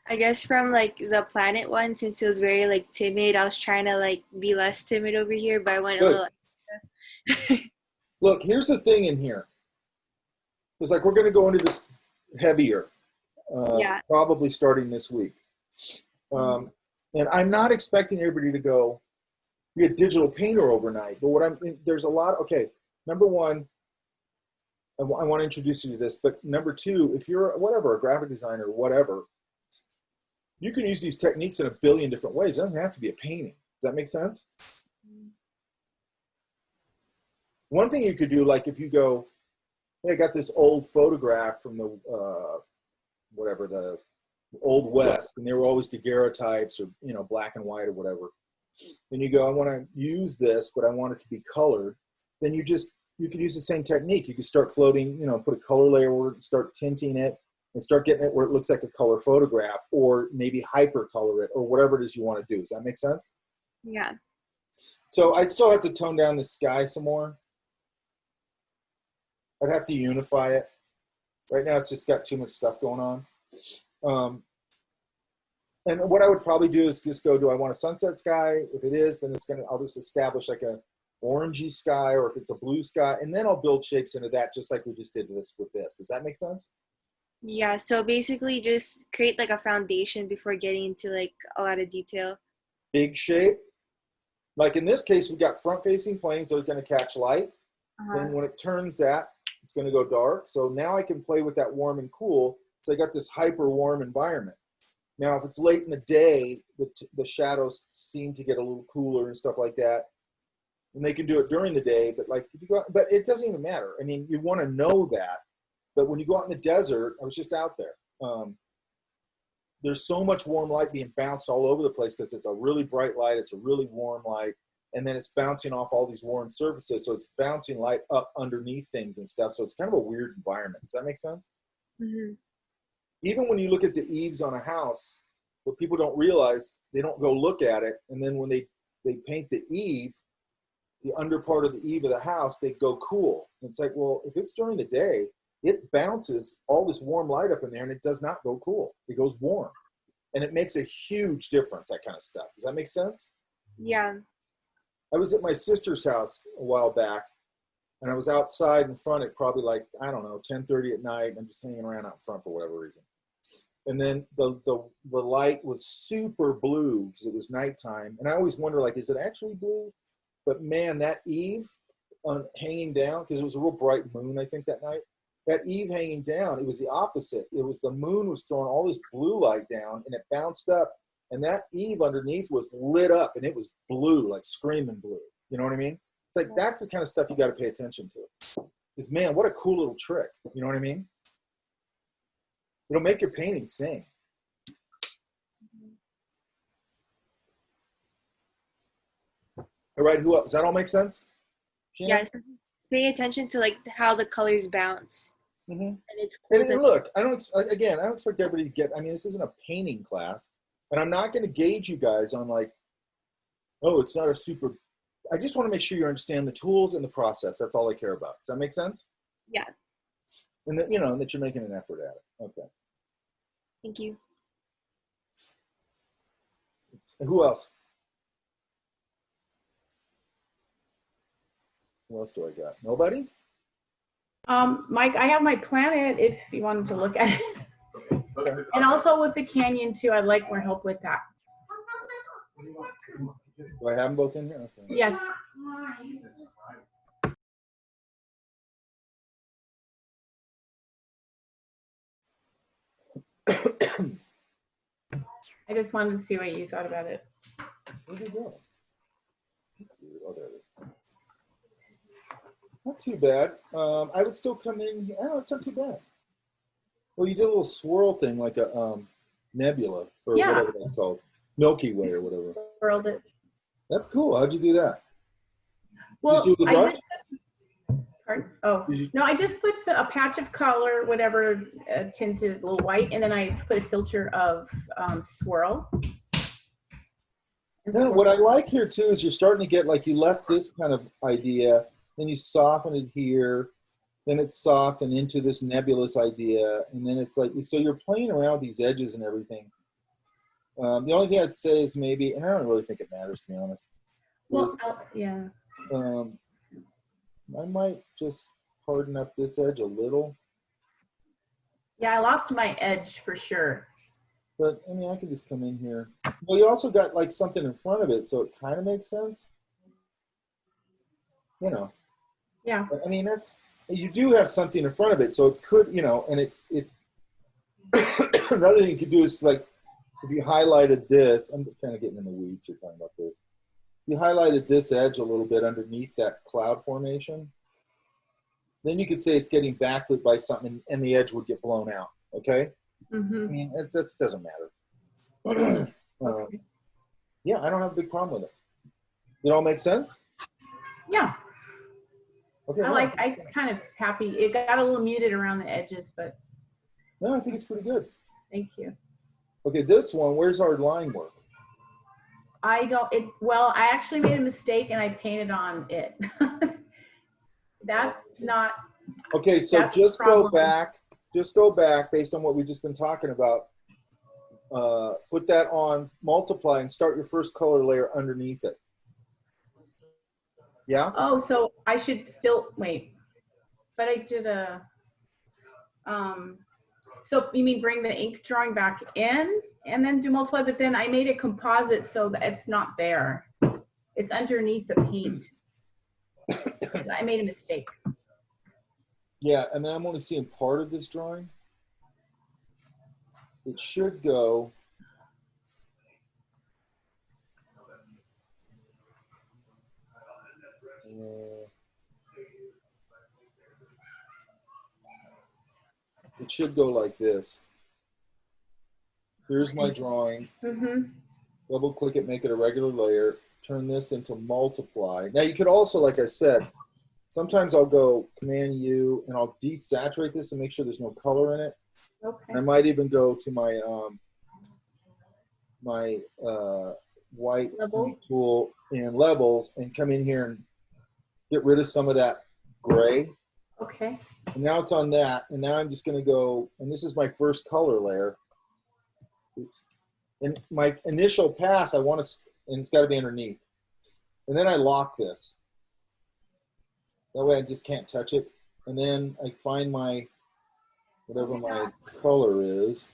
I guess from like the planet one, since it was very like timid, I was trying to like be less timid over here, but I went a Good. little. Look, here's the thing in here. It's like we're going to go into this heavier, Yeah. probably starting this week. And I'm not expecting everybody to go be a digital painter overnight. But there's a lot. Okay, number one, I want to introduce you to this. But number two, if you're whatever, a graphic designer, whatever, you can use these techniques in a billion different ways. It doesn't have to be a painting. Does that make sense? One thing you could do, like if you go, hey, I got this old photograph from the whatever, the Old West, and they were always daguerreotypes or, you know, black and white or whatever. And you go, I want to use this, but I want it to be colored. Then you could use the same technique. You could start floating, you know, put a color layer over it and start tinting it and start getting it where it looks like a color photograph, or maybe hyper color it, or whatever it is you want to do. Does that make sense? Yeah. So I'd still have to tone down the sky some more. I'd have to unify it. Right now it's just got too much stuff going on. And what I would probably do is just go, do I want a sunset sky? If it is, then I'll just establish like a orangey sky, or if it's a blue sky, and then I'll build shapes into that, just like we just did with this. Does that make sense? Yeah. So basically just create like a foundation before getting into like a lot of detail. Big shape. Like in this case, we got front facing planes that are going to catch light. Then when it turns that, it's going to go dark. So now I can play with that warm and cool. So I got this hyper warm environment. Now, if it's late in the day, the shadows seem to get a little cooler and stuff like that. And they can do it during the day, but like if you go out, but it doesn't even matter. I mean, you want to know that. But when you go out in the desert, I was just out there. There's so much warm light being bounced all over the place because it's a really bright light. It's a really warm light. And then it's bouncing off all these warm surfaces. So it's bouncing light up underneath things and stuff. So it's kind of a weird environment. Does that make sense? Mm-hmm. Even when you look at the eaves on a house, what people don't realize, they don't go look at it. And then when they paint the eve, the under part of the eve of the house, they go cool. And it's like, well, if it's during the day, it bounces all this warm light up in there and it does not go cool. It goes warm. And it makes a huge difference, that kind of stuff. Does that make sense? Yeah. I was at my sister's house a while back, and I was outside in front at probably like, I don't know, 10:30 at night. And I'm just hanging around out in front for whatever reason. And then the light was super blue because it was nighttime. And I always wonder, like, is it actually blue? But man, that eve hanging down, because it was a real bright moon, I think, that night. That eve hanging down, it was the opposite. It was the moon was throwing all this blue light down, and it bounced up. And that eve underneath was lit up, and it was blue, like screaming blue. You know what I mean? It's like, that's the kind of stuff you got to pay attention to. Because, man, what a cool little trick. You know what I mean? It'll make your painting sing. All right, who else? Does that all make sense? Shannon? Yes. Pay attention to like how the colors bounce. Mm-hmm. And it's cool. And look, I don't expect everybody to get, I mean, this isn't a painting class. And I'm not going to gauge you guys on like, oh, it's not a super, I just want to make sure you understand the tools and the process. That's all I care about. Does that make sense? Yeah. And that, you know, that you're making an effort at it. Okay. Thank you. And who else? Who else do I got? Nobody? Mike, I have my planet if you wanted to look at it. Okay. And also with the canyon too, I'd like more help with that. Do I have them both in here? Okay. Yes. I just wanted to see what you thought about it. Where'd it go? Oh, there it is. Not too bad. I would still come in. I don't know, it's not too bad. Well, you did a little swirl thing like a nebula or Yeah. whatever that's called. Milky Way or whatever. Swirled it. That's cool. How'd you do that? Well, do it with a I brush? just. Pardon? Oh, Did you- no, I just put a patch of color, whatever, tinted a little white, and then I put a filter of swirl. And No, swirl. what I like here too is you're starting to get like you left this kind of idea, then you soften it here, then it's soft and into this nebulous idea, and then it's like so you're playing around with these edges and everything. The only thing I'd say is maybe, and I don't really think it matters to be honest. Well, is, yeah. I might just harden up this edge a little, Yeah, I lost my edge for sure. but I mean I can just come in here. Well, you also got like something in front of it, so it kind of makes sense. You know. Yeah. I mean, that's you do have something in front of it, so it could, you know, and it. Another thing you could do is like if you highlighted this. I'm kind of getting in the weeds here talking about this. You highlighted this edge a little bit underneath that cloud formation. Then you could say it's getting backlit by something, and the edge would get blown out. Okay, I Mm-hmm. mean it just doesn't matter. Yeah, I don't have a big problem with it. It all makes sense. Yeah. Okay. I kind of happy. It got a little muted around the edges, but No, I think it's pretty good. thank you. Okay, this one. Where's our line work? Well, I actually made a mistake and I painted on it. That's not, Okay, so That's the just go problem. back. Just go back based on what we've just been talking about. Put that on multiply and start your first color layer underneath it. Yeah. oh, so I should still, wait, but I did so you mean bring the ink drawing back in and then do multiply, but then I made it composite so that it's not there. It's underneath the paint. I made a mistake. Yeah, and then I'm only seeing part of this drawing. It should go. It should go like this. Here's my drawing. Mm-hmm. Double click it, make it a regular layer, turn this into multiply. Now you could also, like I said, sometimes I'll go Command U and I'll desaturate this to make sure there's no color in it. Okay. I might even go to my white Levels. tool in levels and come in here and get rid of some of that gray. Okay. And now it's on that, and now I'm just going to go, and this is my first color layer. Oops. And my initial pass, I want to, and it's got to be underneath. And then I lock this. That way I just can't touch it. And then I find my, whatever my color is.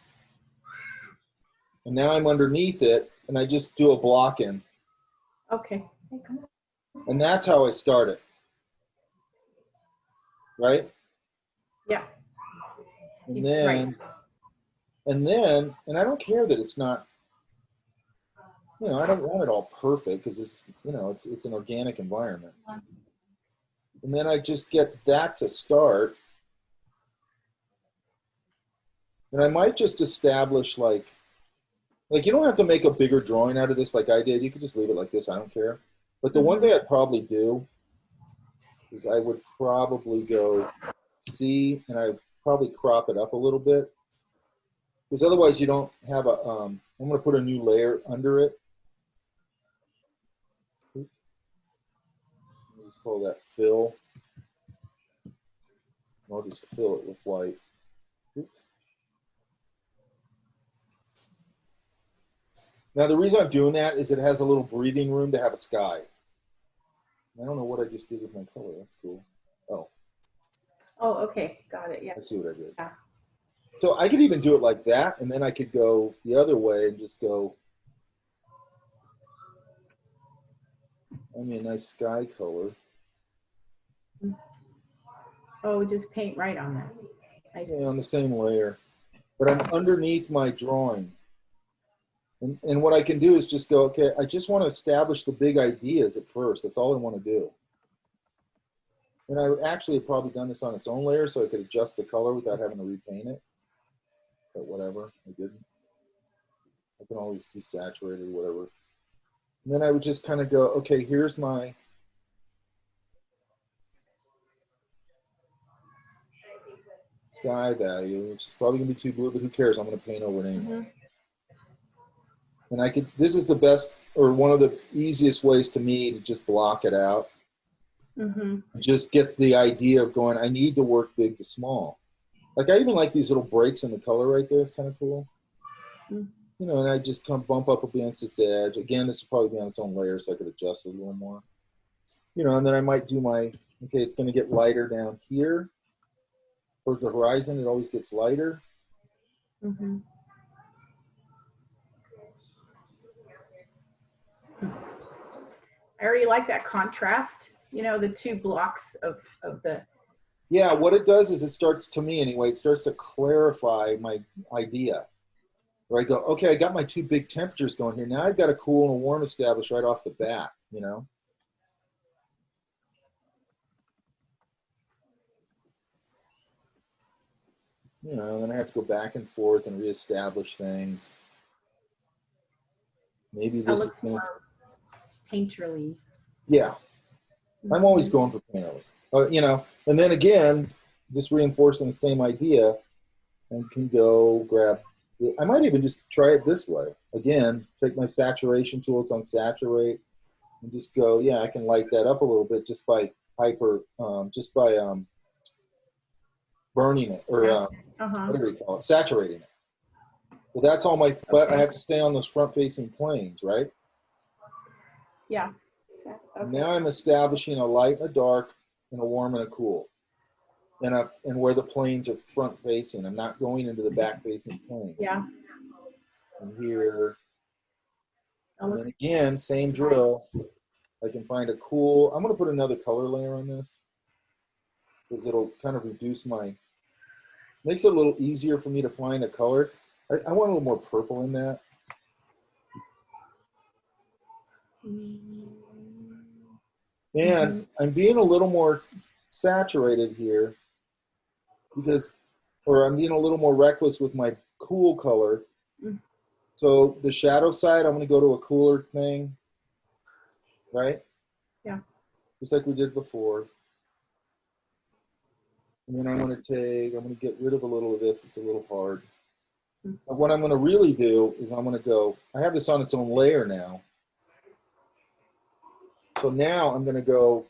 And now I'm underneath it, and I just do a block in. Okay. Hey, come on. And that's how I start it. Right? Yeah. And then, and I don't care that it's not, you know, I don't want it all perfect because it's, you know, it's an organic environment. And then I just get that to start. And I might just establish like you don't have to make a bigger drawing out of this like I did. You could just leave it like this. I don't care. But the one thing I'd probably do is I would probably go C and I probably crop it up a little bit. Because otherwise you don't have a, I'm going to put a new layer under it. Let's call that fill. I'll just fill it with white. Oops. Now the reason I'm doing that is it has a little breathing room to have a sky. I don't know what I just did with my color. That's cool. Oh, Oh, okay. Got it. Yeah. I see what I did. Yeah. So I could even do it like that, and then I could go the other way and just go, I mean, a nice sky color. Oh, just paint right on that. I see. Yeah, on the same layer. but I'm underneath my drawing. And what I can do is just go, okay, I just want to establish the big ideas at first. That's all I want to do. And I would actually have probably done this on its own layer so I could adjust the color without having to repaint it. But whatever, I didn't. I can always desaturate it or whatever. And then I would just kind of go, okay, here's my sky value, which is probably gonna be too blue, but who cares? I'm gonna paint over it anyway. And I could, this is the best, or one of the easiest ways to me to just block it out. Just get the idea of going, I need to work big to small. Like I even like these little breaks in the color right there. It's kind of cool. You know, and I just come bump up against this edge. Again, this will probably be on its own layer so I could adjust it a little more. You know, and then I might do my, okay, it's gonna get lighter down here. Towards the horizon, it always gets lighter. I already like that contrast, you know, the two blocks of the, Yeah, what it does is it starts, to me anyway, it starts to clarify my idea. Where I go, okay, I got my two big temperatures going here. Now I've got a cool and a warm established right off the bat, you know? You know, then I have to go back and forth and reestablish things. Maybe that this looks is gonna, more painterly. yeah. I'm always going for painterly. You know, and then again, just reinforcing the same idea, and can go grab, I might even just try it this way. Again, take my saturation tool, it's on saturate, and just go, yeah, I can light that up a little bit just by burning it, or what do we call it? Saturating it. Well, that's all my, but I have to stay on those front-facing planes, right? Yeah. Now I'm establishing a light and a dark, and a warm and a cool. And where the planes are front-facing. I'm not going into the back-facing plane. Yeah. And here, That and looks then again, same drill. I can find a cool, I'm going to put another color layer on this because it'll kind of reduce my, makes it a little easier for me to find a color. I want a little more purple in that. And I'm being a little more saturated here because, or I'm being a little more reckless with my cool color. So the shadow side, I'm going to go to a cooler thing, right? Yeah. Just like we did before. And then I'm going to get rid of a little of this. It's a little hard. But what I'm going to really do is I'm going to go, I have this on its own layer now. So now I'm going to go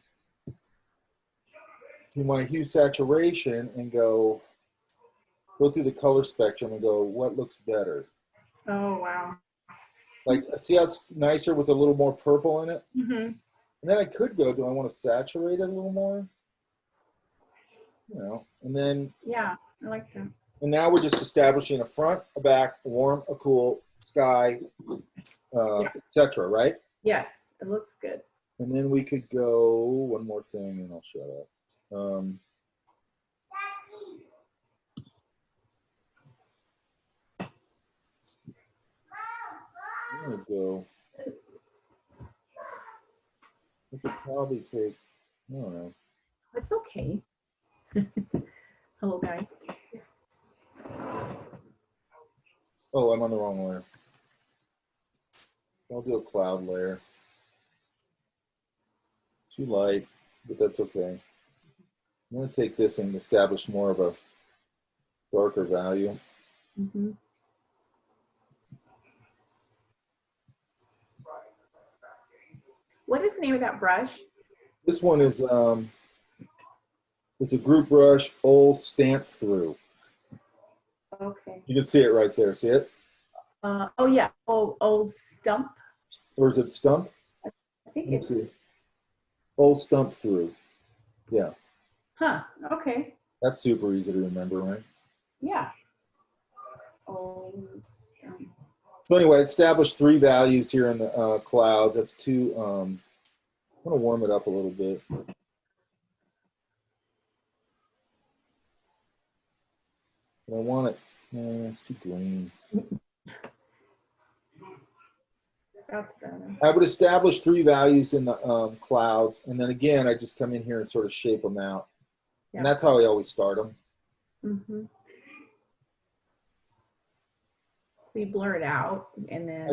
to my hue saturation and go through the color spectrum and go, what looks better? Oh, wow. Like, see how it's nicer with a little more purple in it? Mm-hmm. And then I could go, do I want to saturate it a little more? You know, and then. Yeah, I like that. And now we're just establishing a front, a back, a warm, a cool, sky, etc. Right? Yes, it looks good. And then we could go one more thing, and I'll shut up. I'm gonna go. I could probably take. I don't know. It's okay. Hello, guy. Oh, I'm on the wrong layer. I'll do a cloud layer. Too light, but that's okay. I'm going to take this and establish more of a darker value. Mm-hmm. What is the name of that brush? This one is, it's a group brush, old stamped through. Okay. You can see it right there. See it? Oh, yeah. Old stump. Or is it stump? I think Let's it's. see. Old stump through. Yeah. Huh. Okay. That's super easy to remember, right? Yeah. Old stump. So anyway, established 3 values here in the clouds. That's 2. I'm going to warm it up a little bit. And I want it It's too green. That's better. I would establish 3 values in the clouds, and then again, I just come in here and sort of shape them out. Yeah. And that's how I always start them. Mm-hmm. So you blur it out, and then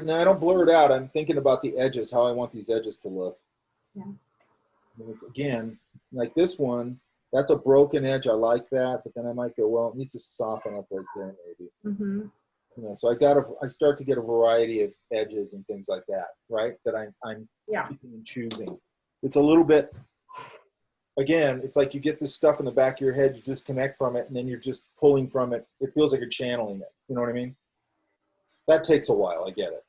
I don't blur it out. I'm thinking about the edges, how I want these edges to look. Yeah. Again, like this one, that's a broken edge. I like that, but then I might go, well, it needs to soften up right there, maybe. Mm-hmm. You know, so I start to get a variety of edges and things like that, right? That I'm Yeah. picking and choosing. It's a little bit. Again, it's like you get this stuff in the back of your head, you disconnect from it, and then you're just pulling from it. It feels like you're channeling it. You know what I mean? That takes a while. I get it.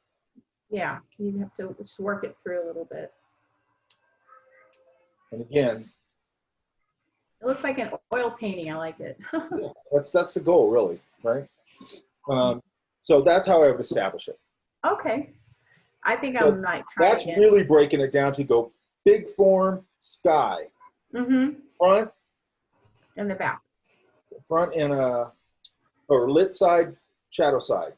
Yeah, you have to just work it through a little bit. And again, It looks like an oil painting. I like it. yeah, that's the goal, really, right? So that's how I would establish it. Okay. I think I So might try That's again. really breaking it down to go big form, sky, Mm-hmm. front In the back. and or lit side, shadow side.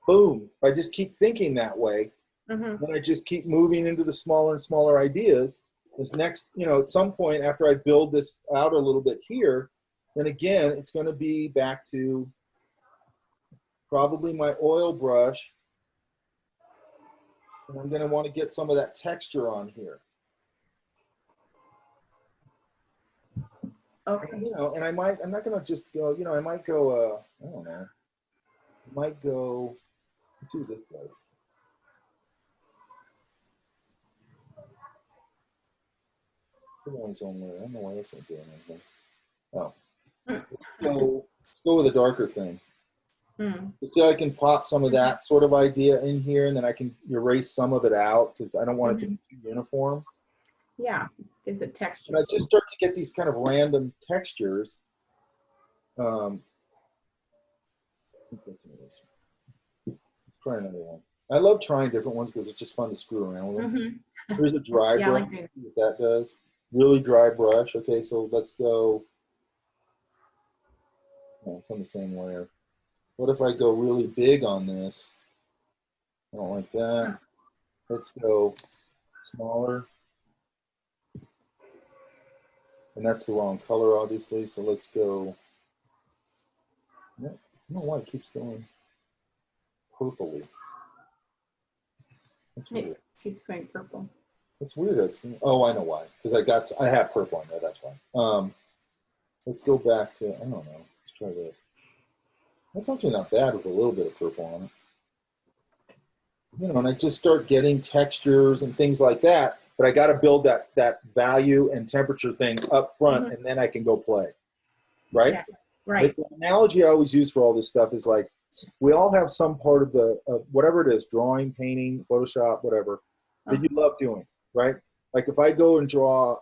Boom. If I just keep thinking that way, Mm-hmm. then I just keep moving into the smaller and smaller ideas. This next, at some point after I build this out a little bit here, then again, it's going to be back to probably my oil brush. And I'm going to want to get some of that texture on here. Okay. And I'm not going to just go, I might go, I don't know. I might go, let's see what this does. One's on there. I don't know why that's not doing anything. Oh. Let's go with a darker thing. Mm. You see, I can pop some of that sort of idea in here, and then I can erase some of it out because I don't want it to be too uniform. Yeah. Gives it texture. And I just start to get these kind of random textures. Let's try another one. I love trying different ones because it's just fun to screw around with them. Mm-hmm. Here's a dry Yeah, I brush. like green. See what that does. Really dry brush. Okay, so let's go. No, it's on the same layer. What if I go really big on this? I don't like that. Let's go smaller. And that's the wrong color, obviously. So let's go. I don't know why it keeps going purpley. That's weird. It keeps going purple. It's weird. Oh, I know why. Because I have purple on there. That's why. Let's go back to, I don't know. Let's try that. That's actually not bad with a little bit of purple on it. And I just start getting textures and things like that. But I got to build that value and temperature thing up front, and then I can go play. Right? Yeah, right. The analogy I always use for all this stuff is like, we all have some part of the, whatever it is, drawing, painting, Photoshop, whatever, that you love doing, right? Like if I go and draw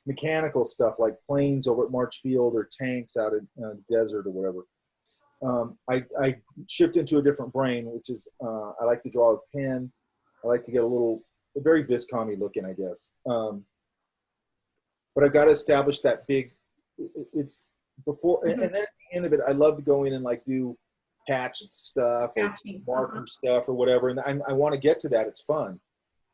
mechanical stuff like planes over at March Field or tanks out in the desert or whatever, I shift into a different brain, which is I like to draw a pen. I like to get very Viscom-y looking, I guess. But I've got to establish that big, it's before, and then at the end of it, I love to go in and like do patched stuff or marker stuff or whatever. And I want to get to that. It's fun.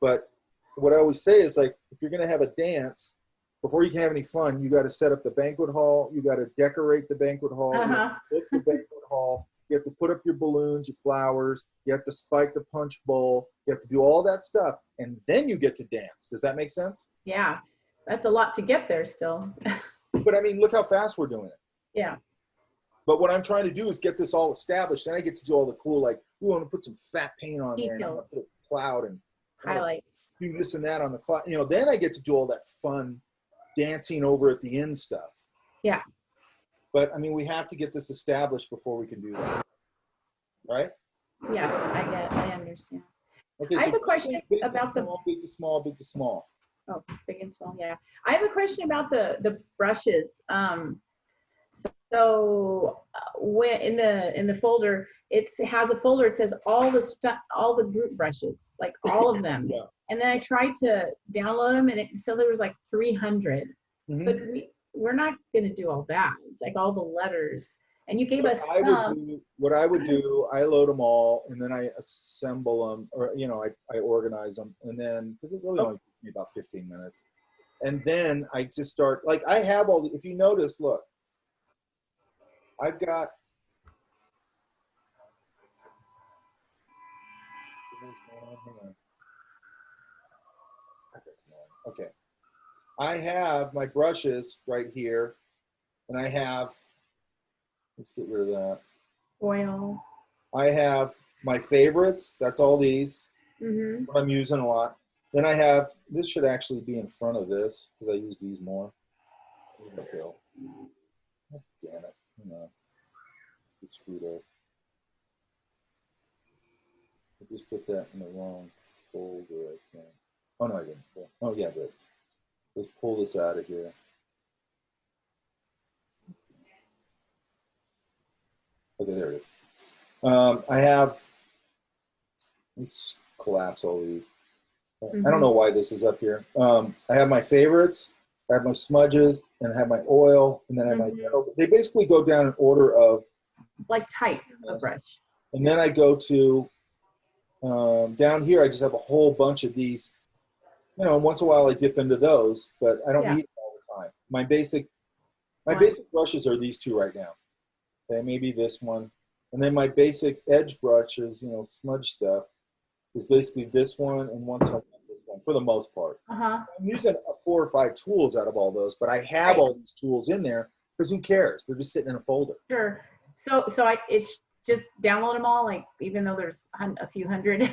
But what I always say is like, if you're going to have a dance, before you can have any fun, you got to set up the banquet hall. You got to decorate the banquet hall. You have to book the banquet hall. You have to put up your balloons, your flowers. You have to spike the punch bowl. You have to do all that stuff. And then you get to dance. Does that make sense? Yeah. That's a lot to get there still. But I mean, look how fast we're doing it. Yeah. But what I'm trying to do is get this all established. Then I get to do all the cool, like, ooh, I'm going to put some fat paint on there. And I'm going to put a cloud and Highlight. do this and that on the cloud. Then I get to do all that fun dancing over at the end stuff. Yeah. But I mean, we have to get this established before we can do that. Right? Yes, I understand. Okay, I have a question big to about the small, big to small, big to small. Oh, big and small, yeah. I have a question about the brushes. So when in the folder, it has a folder. It says all the group brushes, like all of them. Yeah. And then I tried to download them, and it said there was like 300. Mhm. But we're not going to do all that. It's like all the letters. And you gave us What I would do, I load them all and then I assemble them, or I organize them, and then because it really only takes me about 15 minutes, and then I just start like I have all. If you notice, look, I've got. Okay, I have my brushes right here, and I have. Let's get rid of that. oil. I have my favorites. That's all these. Mm-hmm. What I'm using a lot. Then I have, this should actually be in front of this because I use these more. There we go. Oh, damn it. No. It's screwed up. I just put that in the wrong folder, I think. Oh, no, I didn't. Oh, yeah, I did. Let's pull this out of here. Okay, there it is. I have, let's collapse all these. I don't know why this is up here. I have my favorites, I have my smudges, and I have my oil, and then I have my gel. They basically go down in order of Like type of brush. And then I go to down here. I just have a whole bunch of these. Once in a while I dip into those, but I don't need them all the time. My basic brushes are these two right now. Okay, maybe this one, and then my basic edge brushes, smudge stuff, is basically this one and once in a while this one for the most part. I'm using 4 or 5 tools out of all those, but I have all these tools in there because who cares? They're just sitting in a folder. Sure. So it's just download them all, like even though there's a few hundred.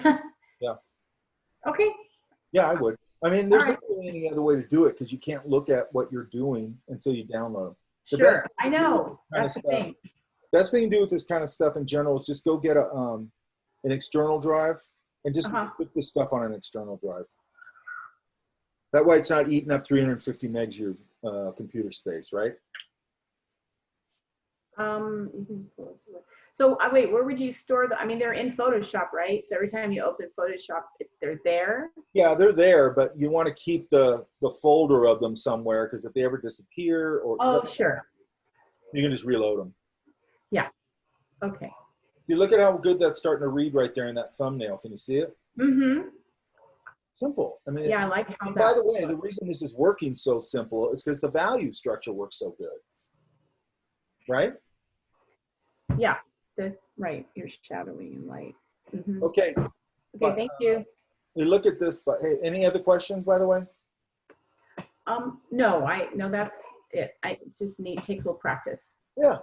Yeah. Okay. Yeah, I would. I mean, there's not really any other way to do it because you can't look at what you're doing until you download them. Sure. I know. That's the thing. Best thing to do with this kind of stuff in general is just go get an external drive and just put this stuff on an external drive. That way it's not eating up 350 megs of your computer space, right? So wait, where would you store I mean, they're in Photoshop, right? So every time you open Photoshop, they're there? Yeah, they're there, but you want to keep the folder of them somewhere because if they ever disappear or Sure. you can just reload them. Yeah. Okay. You look at how good that's starting to read right there in that thumbnail. Can you see it? Mm-hmm. Simple. I mean, yeah, I like how that. By the way, the reason this is working so simple is because the value structure works so good, right? Yeah. Right. You're shadowing and light. Mm-hmm. Okay. Okay. Thank you. You look at this, but hey, any other questions, by the way? No, that's it. It's just neat. It takes a little practice. Yeah,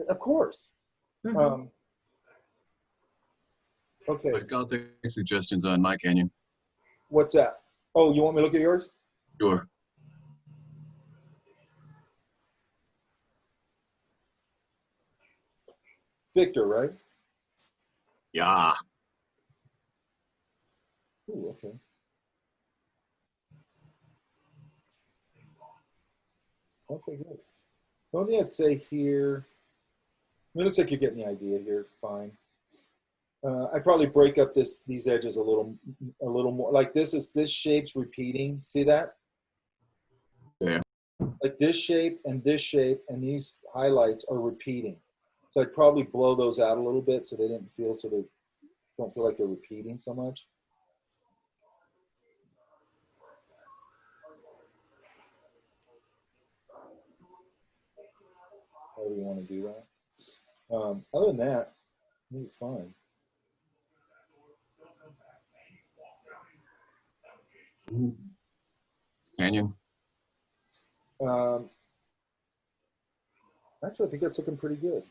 of course. Mm-hmm. Okay. I'll take suggestions on my Canyon. What's that? Oh, you want me to look at yours? Sure. Victor, right? Yeah. Ooh, okay. Okay, good. The only thing I'd say here, it looks like you're getting the idea here. Fine. I'd probably break up these edges a little more. Like this shape's repeating. See that? Yeah. Like this shape and these highlights are repeating. So I'd probably blow those out a little bit so they don't feel like they're repeating so much. However you want to do that. Other than that, I think it's fine. Canyon. Actually, I think that's looking pretty good.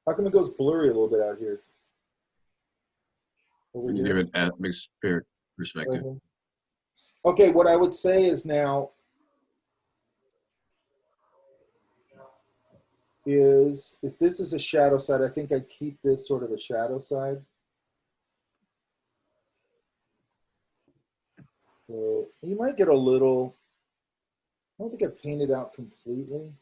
How come it goes blurry a little bit out here? Can you give it atmospheric perspective? Okay, what I would say is now is if this is a shadow side, I think I'd keep this sort of a shadow side. So you might get a little, I don't think I painted out completely.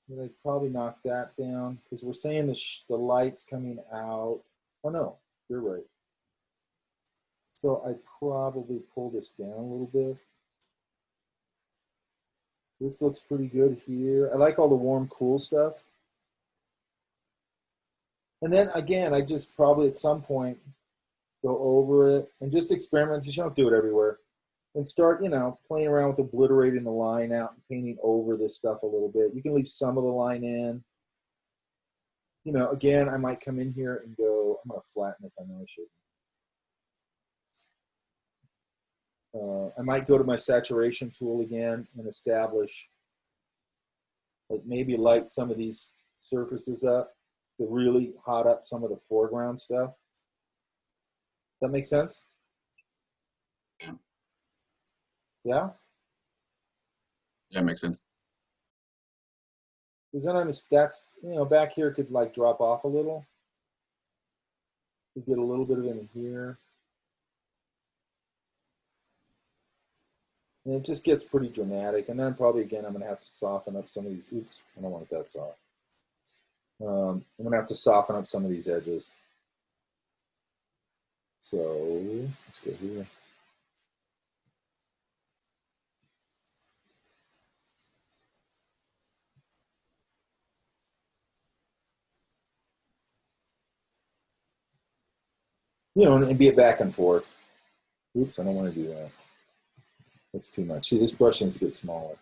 But I'd probably knock that down because we're saying the light's coming out. Oh no, you're right. So I'd probably pull this down a little bit. This looks pretty good here. I like all the warm, cool stuff. And then again, I just probably at some point go over it and just experiment. Just don't do it everywhere. And start, you know, playing around with obliterating the line out and painting over this stuff a little bit. You can leave some of the line in. You know, again, I might come in here and go, I'm going to flatten this. I know I shouldn't. I might go to my saturation tool again and establish, like maybe light some of these surfaces up to really hot up some of the foreground stuff. That make sense? Yeah. Yeah? Yeah, makes sense. Because then that's, you know, back here could like drop off a little. You get a little bit of it in here. And it just gets pretty dramatic. And then probably, again, I'm going to have to soften up some of these. Oops, I don't want it that soft. I'm going to have to soften up some of these edges. So let's go here. You know, and be a back and forth. Oops, I don't want to do that. That's too much. See, this brush needs to get smaller.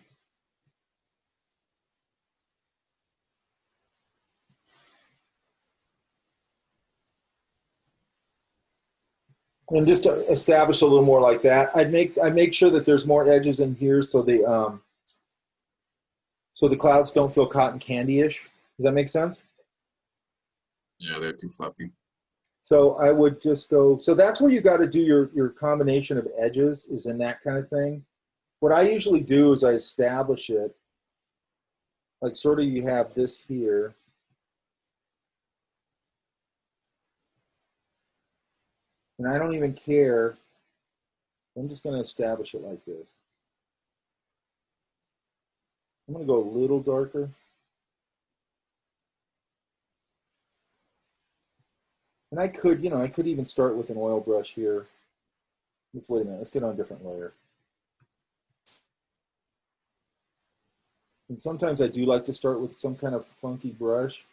And just to establish a little more like that, I make sure that there's more edges in here so the clouds don't feel cotton candy-ish. Does that make sense? Yeah, they're too fluffy. So I would just go, so that's where you got to do your combination of edges is in that kind of thing. What I usually do is I establish it, like sort of you have this here. And I don't even care. I'm just going to establish it like this. I'm going to go a little darker. And I could, you know, I could even start with an oil brush here. Let's wait a minute. Let's get on a different layer. And sometimes I do like to start with some kind of funky brush.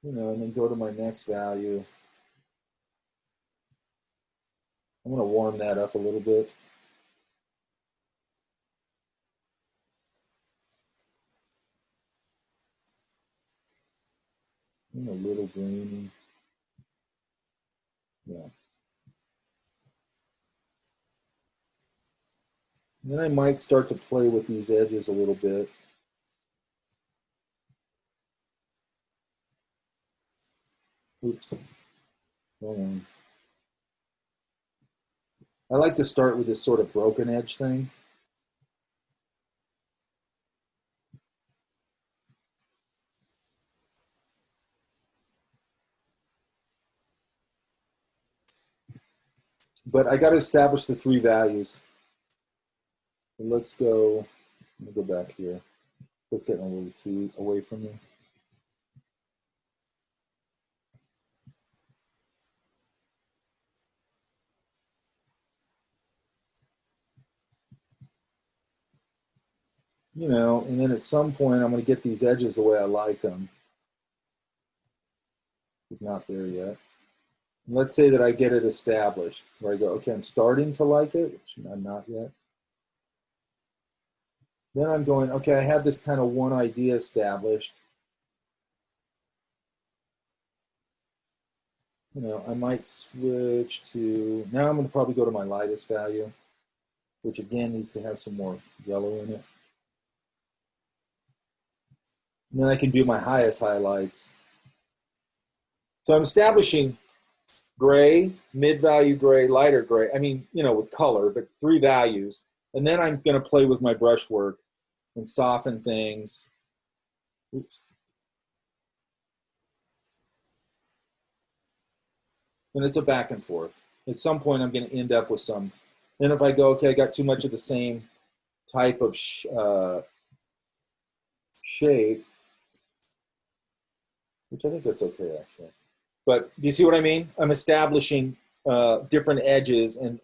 You know, and then go to my next value. I'm going to warm that up a little bit. And a little green. Yeah. And then I might start to play with these edges a little bit. Oops. Hold on. I like to start with this sort of broken edge thing. But I got to establish the three values. So let's go, let me go back here. Let's get a little too away from me. You know, and then at some point I'm going to get these edges the way I like them. It's not there yet. And let's say that I get it established, where I go, okay, I'm starting to like it, which I'm not yet. Then I'm going, okay, I have this kind of one idea established. You know, I might switch to, now I'm going to probably go to my lightest value, which again needs to have some more yellow in it. And then I can do my highest highlights. So I'm establishing gray, mid-value gray, lighter gray. I mean, you know, with color, but three values. And then I'm going to play with my brush work and soften things. Oops. And it's a back and forth. At some point, I'm going to end up with some. Then if I go, okay, I got too much of the same type of shape, which I think that's okay, actually. But do you see what I mean? I'm establishing different edges and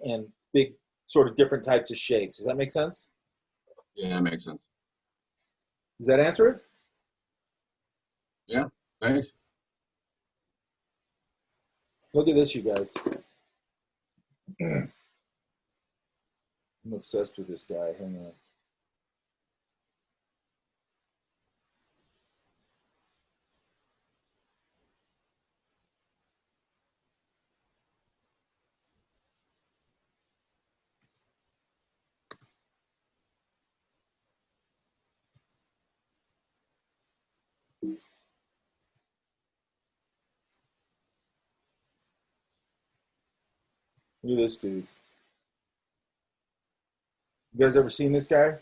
big sort of different types of shapes. Does that make sense? Yeah, that makes sense. Does that answer it? Thanks. Look at this, you guys. I'm obsessed with this guy. Hang on. Look at this dude. You guys ever seen this guy?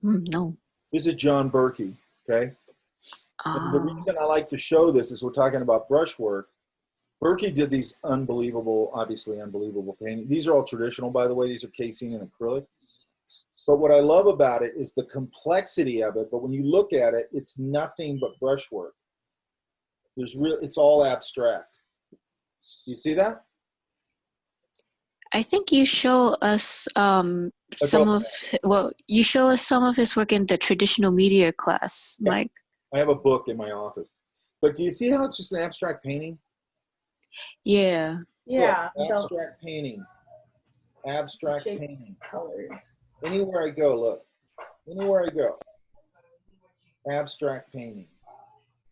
No. This is John Berkey, okay? And the Um, reason I like to show this is we're talking about brushwork. Berkey did these unbelievable, obviously unbelievable paintings. These are all traditional, by the way. These are casing and acrylic. But what I love about it is the complexity of it. But when you look at it, it's nothing but brushwork. It's all abstract. Do you see that? I think you show us some of you show us some of his work in the traditional media class, Yeah. Mike. I have a book in my office. But do you see how it's just an abstract painting? Yeah. Yeah. Look, the abstract painting. Abstract shapes, painting. colors. Anywhere I go, look. Anywhere I go. Abstract painting.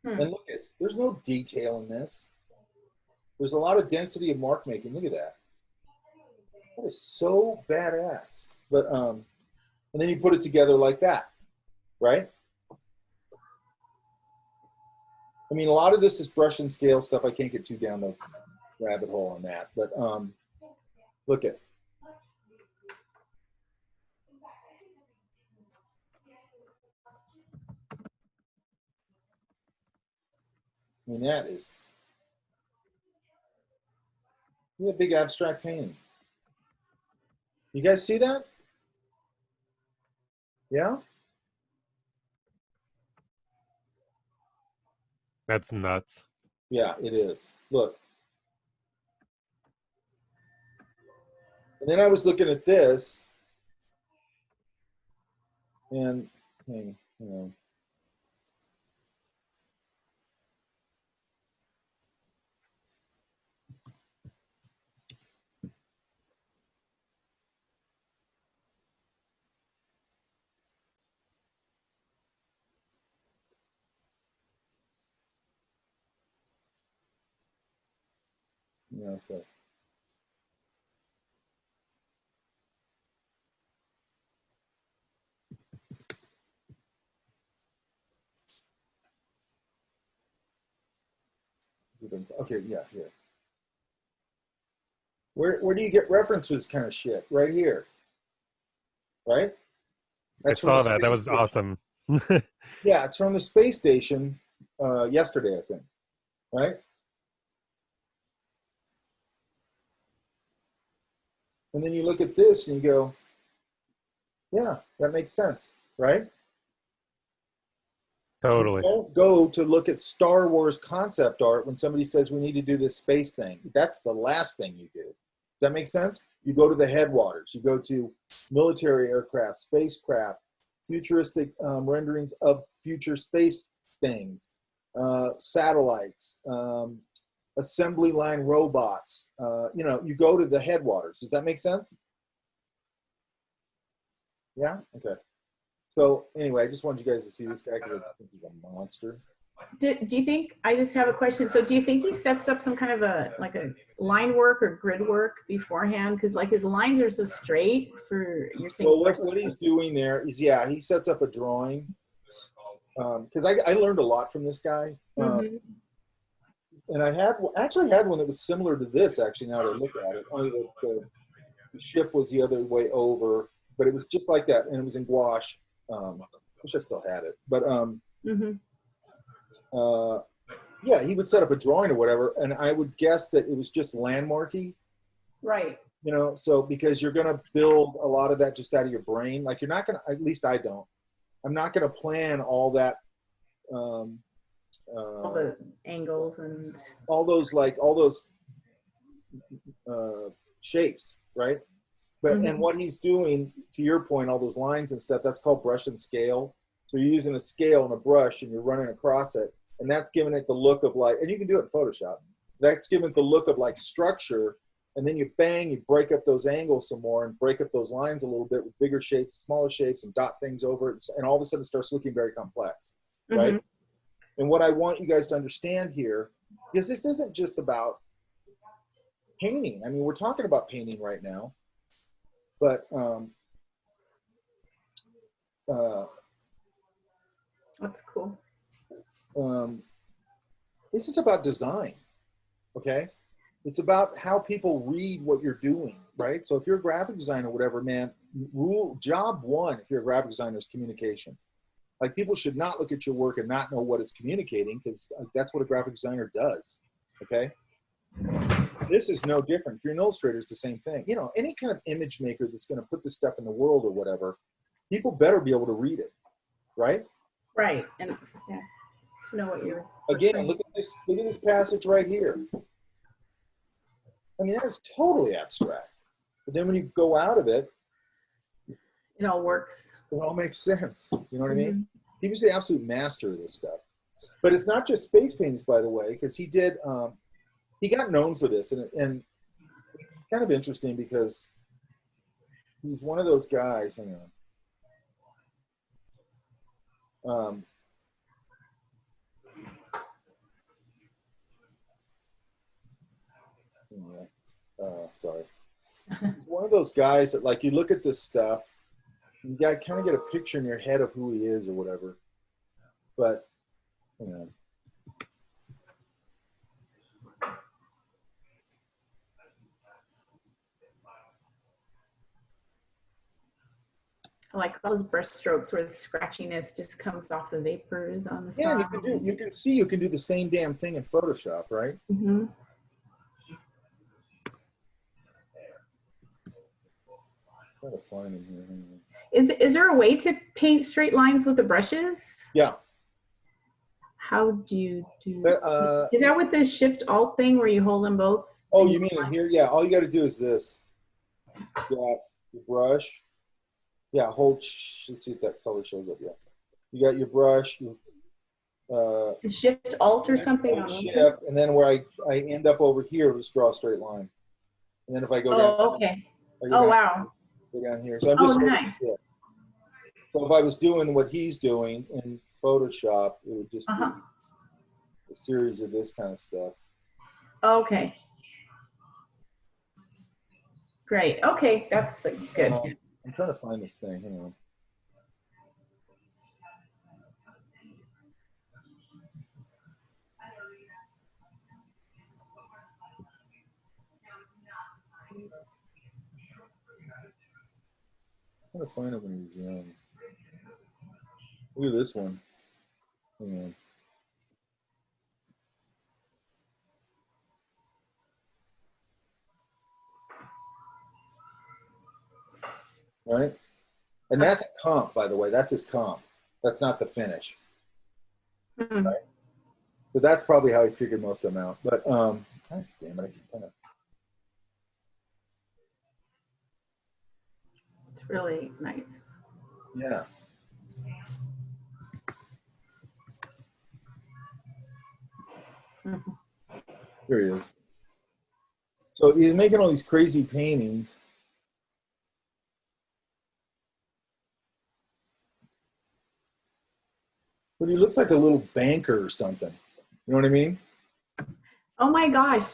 And look at, there's no detail in this. There's a lot of density of mark making. Look at that. That is so badass. But and then you put it together like that, right? I mean, a lot of this is brush and scale stuff. I can't get too down the rabbit hole on that. But look at. I mean, that is. Yeah, big abstract painting. You guys see that? Yeah? That's nuts. Yeah, it is. Look. And then I was looking at this, and, you know, so. Okay, yeah, here. Where do you get reference to this kind of shit? Right here. Right? I From saw the that. That space was station. awesome. Yeah, it's from the space station yesterday, I think. Right? And then you look at this and you go, yeah, that makes sense, right? Totally. Don't go to look at Star Wars concept art when somebody says we need to do this space thing. That's the last thing you do. Does that make sense? You go to the headwaters. You go to military aircraft, spacecraft, futuristic renderings of future space things, satellites, assembly line robots. You go to the headwaters. Does that make sense? Yeah? Okay. So anyway, I just wanted you guys to see this guy because I just think he's a monster. Do you think, I just have a question. So do you think he sets up some kind of a line work or grid work beforehand? Because like his lines are so straight for, you're saying. Well, what he's doing there is, yeah, he sets up a drawing. Because I learned a lot from this guy. And I actually had one that was similar to this, actually, now that I look at it. Only the ship was the other way over, but it was just like that. And it was in gouache. Wish I still had it. But yeah, he would set up a drawing or whatever, and I would guess that it was just landmarky. Right. So because you're going to build a lot of that just out of your brain. Like you're not going to, at least I don't. I'm not going to plan all that All the angles and all those shapes, right? But and what he's doing, to your point, all those lines and stuff, that's called brush and scale. So you're using a scale and a brush and you're running across it, and that's giving it the look of like, and you can do it in Photoshop. That's giving it the look of like structure, and then you break up those angles some more and break up those lines a little bit with bigger shapes, smaller shapes, and dot things over it, and all of a sudden it starts looking very complex, right? And what I want you guys to understand here is this isn't just about painting. I mean, we're talking about painting right now, but that's cool. This is about design, okay? It's about how people read what you're doing, right? So if you're a graphic designer or whatever, man, job one, if you're a graphic designer, is communication. Like, people should not look at your work and not know what it's communicating, because that's what a graphic designer does, okay? This is no different. If you're an illustrator, it's the same thing. You know, any kind of image maker that's going to put this stuff in the world or whatever, people better be able to read it, right? Right, and yeah, to know what you're. Again, look at this passage right here. I mean, that is totally abstract. But then when you go out of it, it all works. It all makes sense. You know what I mean? He was the absolute master of this stuff. But it's not just space paintings, by the way, because he did. He got known for this, and it's kind of interesting because he's one of those guys. Hang on. Sorry. He's one of those guys that, like, you look at this stuff, you got kind of get a picture in your head of who he is or whatever. But, you know. I like all those brush strokes where the scratchiness just comes off the vapors on the Yeah, side. you can do the same damn thing in Photoshop, right? Try to find him here. Hang on. Is there a way to paint straight lines with the brushes? Yeah. How do you do? But, is that with the Shift Alt thing where you hold them both? Oh, you mean in here? Yeah. All you got to do is this. You got your brush. Yeah. Hold. Let's see if that color shows up. Yeah. You got your brush. Shift Alt or something on Shift, and then where I end up over here, just draw a straight line. And then if I go down. Oh, okay. Down, wow. Go down here. So I'm just. Nice. So if I was doing what he's doing in Photoshop, it would just be a series of this kind of stuff. Okay. Great. Okay, that's good. I'm trying to find this thing. Hang on. I'm trying to find it when he was young. Look at this one. Hang on. Right? And that's a comp, by the way. That's his comp. That's not the finish. Right? But that's probably how he figured most of them out. But, God damn it, I keep kind of. It's really nice. Yeah. Here he is. So he's making all these crazy paintings. But he looks like a little banker or something. You know what I mean? Oh my gosh.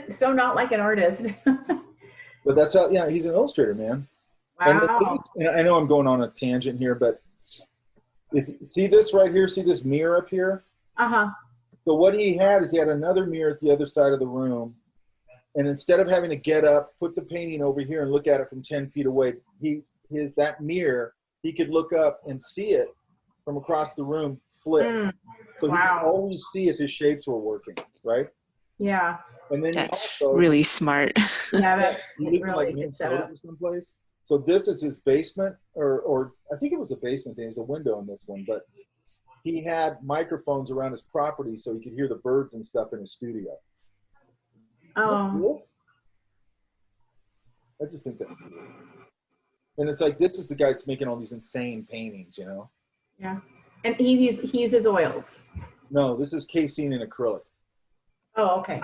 So not like an artist. But that's how, yeah, he's an illustrator, man. Wow. And I know I'm going on a tangent here, but if you see this right here, see this mirror up here? So what he had is he had another mirror at the other side of the room. And instead of having to get up, put the painting over here and look at it from 10 feet away, that mirror, he could look up and see it from across the room, flip. So he could always see if his shapes were working, right? Yeah. And then That's really smart. Yeah, that's really really like good setup. someplace. So this is his basement, or I think it was a basement thing. There's a window in this one, but he had microphones around his property so he could hear the birds and stuff in his studio. Oh, Cool. I just think that's cool. And it's like, this is the guy that's making all these insane paintings, you know? yeah. And he uses oils. No, this is casein and acrylic. Oh, okay.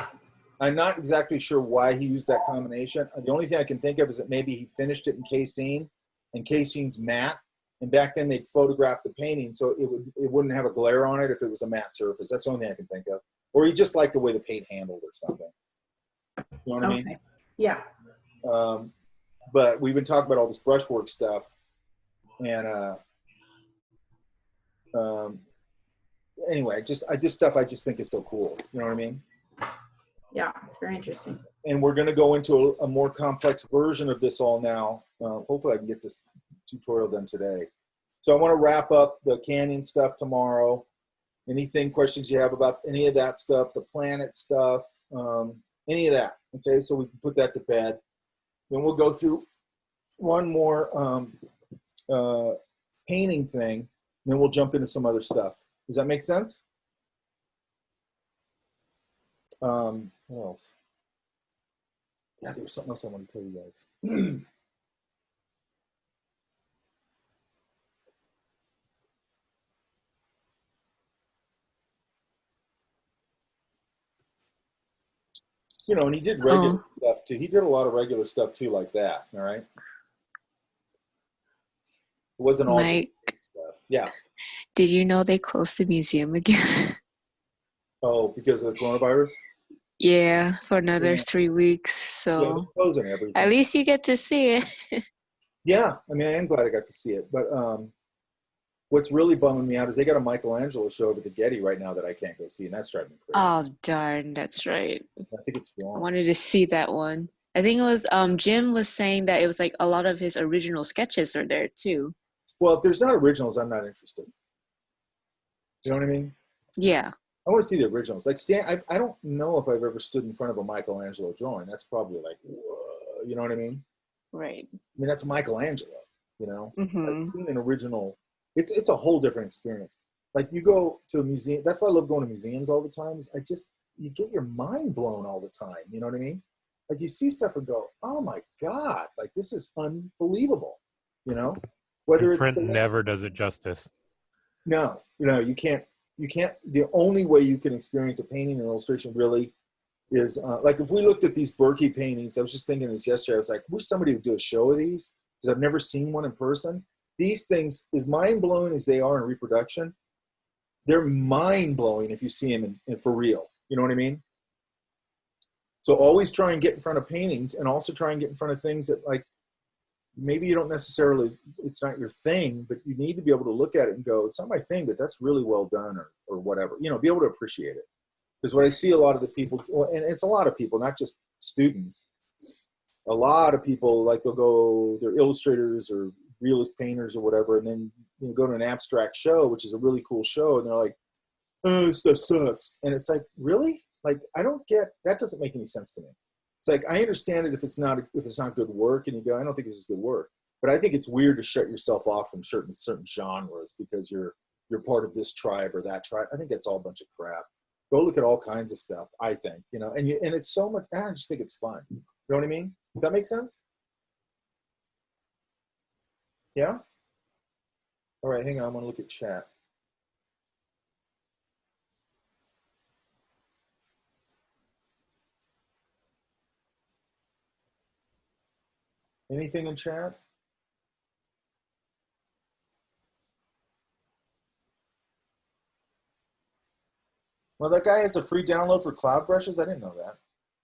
I'm not exactly sure why he used that combination. The only thing I can think of is that maybe he finished it in casein, and casein's matte. And back then they'd photograph the painting so it wouldn't have a glare on it if it was a matte surface. That's the only thing I can think of. Or he just liked the way the paint handled or something. You know what I mean? Okay. Yeah. But we've been talking about all this brushwork stuff, and anyway, this stuff I just think is so cool. You know what I mean? Yeah. It's very interesting. And we're going to go into a more complex version of this all now. Hopefully I can get this tutorial done today. So I want to wrap up the canyon stuff tomorrow. Anything, questions you have about any of that stuff, the planet stuff, any of that. Okay, so we can put that to bed. Then we'll go through one more painting thing, and then we'll jump into some other stuff. Does that make sense? What else? Yeah, there was something else I want to tell you guys. You know, and he did regular stuff too. He did a lot of regular stuff too, like that. All right. It wasn't all Mike, just stuff. Yeah. did you know they closed the museum again? Oh, because of the coronavirus? Yeah, for another Yeah. 3 weeks. Yeah, they're So closing everything. at least you get to see it. Yeah, I mean, I am glad I got to see it. But what's really bumming me out is they got a Michelangelo show over at the Getty right now that I can't go see, and that's driving me crazy. Oh darn, that's right. I think it's I wrong. wanted to see that one. I think it was Jim was saying that it was like a lot of his original sketches are there too. Well, if there's not originals, I'm not interested. You know what I mean? Yeah. I want to see the originals. Like I don't know if I've ever stood in front of a Michelangelo drawing. That's probably like, whoa, you know what I mean? Right. I mean, that's Michelangelo, you know? Mm-hmm. I've seen an original. It's a whole different experience. Like you go to a museum. That's why I love going to museums all the time. Is you get your mind blown all the time. You know what I mean? Like you see stuff and go, oh my God, like this is unbelievable. You know? Whether And it's print never does it justice. No, you can't. The only way you can experience a painting or illustration really is like if we looked at these Berkey paintings. I was just thinking this yesterday. I was like, I wish somebody would do a show of these because I've never seen one in person. These things, as mind blowing as they are in reproduction, they're mind blowing if you see them in for real. You know what I mean? So always try and get in front of paintings, and also try and get in front of things that like maybe you don't necessarily, it's not your thing, but you need to be able to look at it and go, it's not my thing, but that's really well done, or whatever. You know, be able to appreciate it. Because what I see a lot of the people, and it's a lot of people, not just students, a lot of people, like they're illustrators or realist painters or whatever, and then go to an abstract show, which is a really cool show, and they're like, oh, this stuff sucks. And it's like, really? Like, I don't get, that doesn't make any sense to me. It's like, I understand it if it's not good work, and you go, I don't think this is good work. But I think it's weird to shut yourself off from certain genres because you're part of this tribe or that tribe. I think that's all a bunch of crap. Go look at all kinds of stuff, I think, and it's so much, I just think it's fun. You know what I mean? Does that make sense? Yeah? All right, hang on, I want to look at chat. Anything in chat? Well, that guy has a free download for cloud brushes. I didn't know that.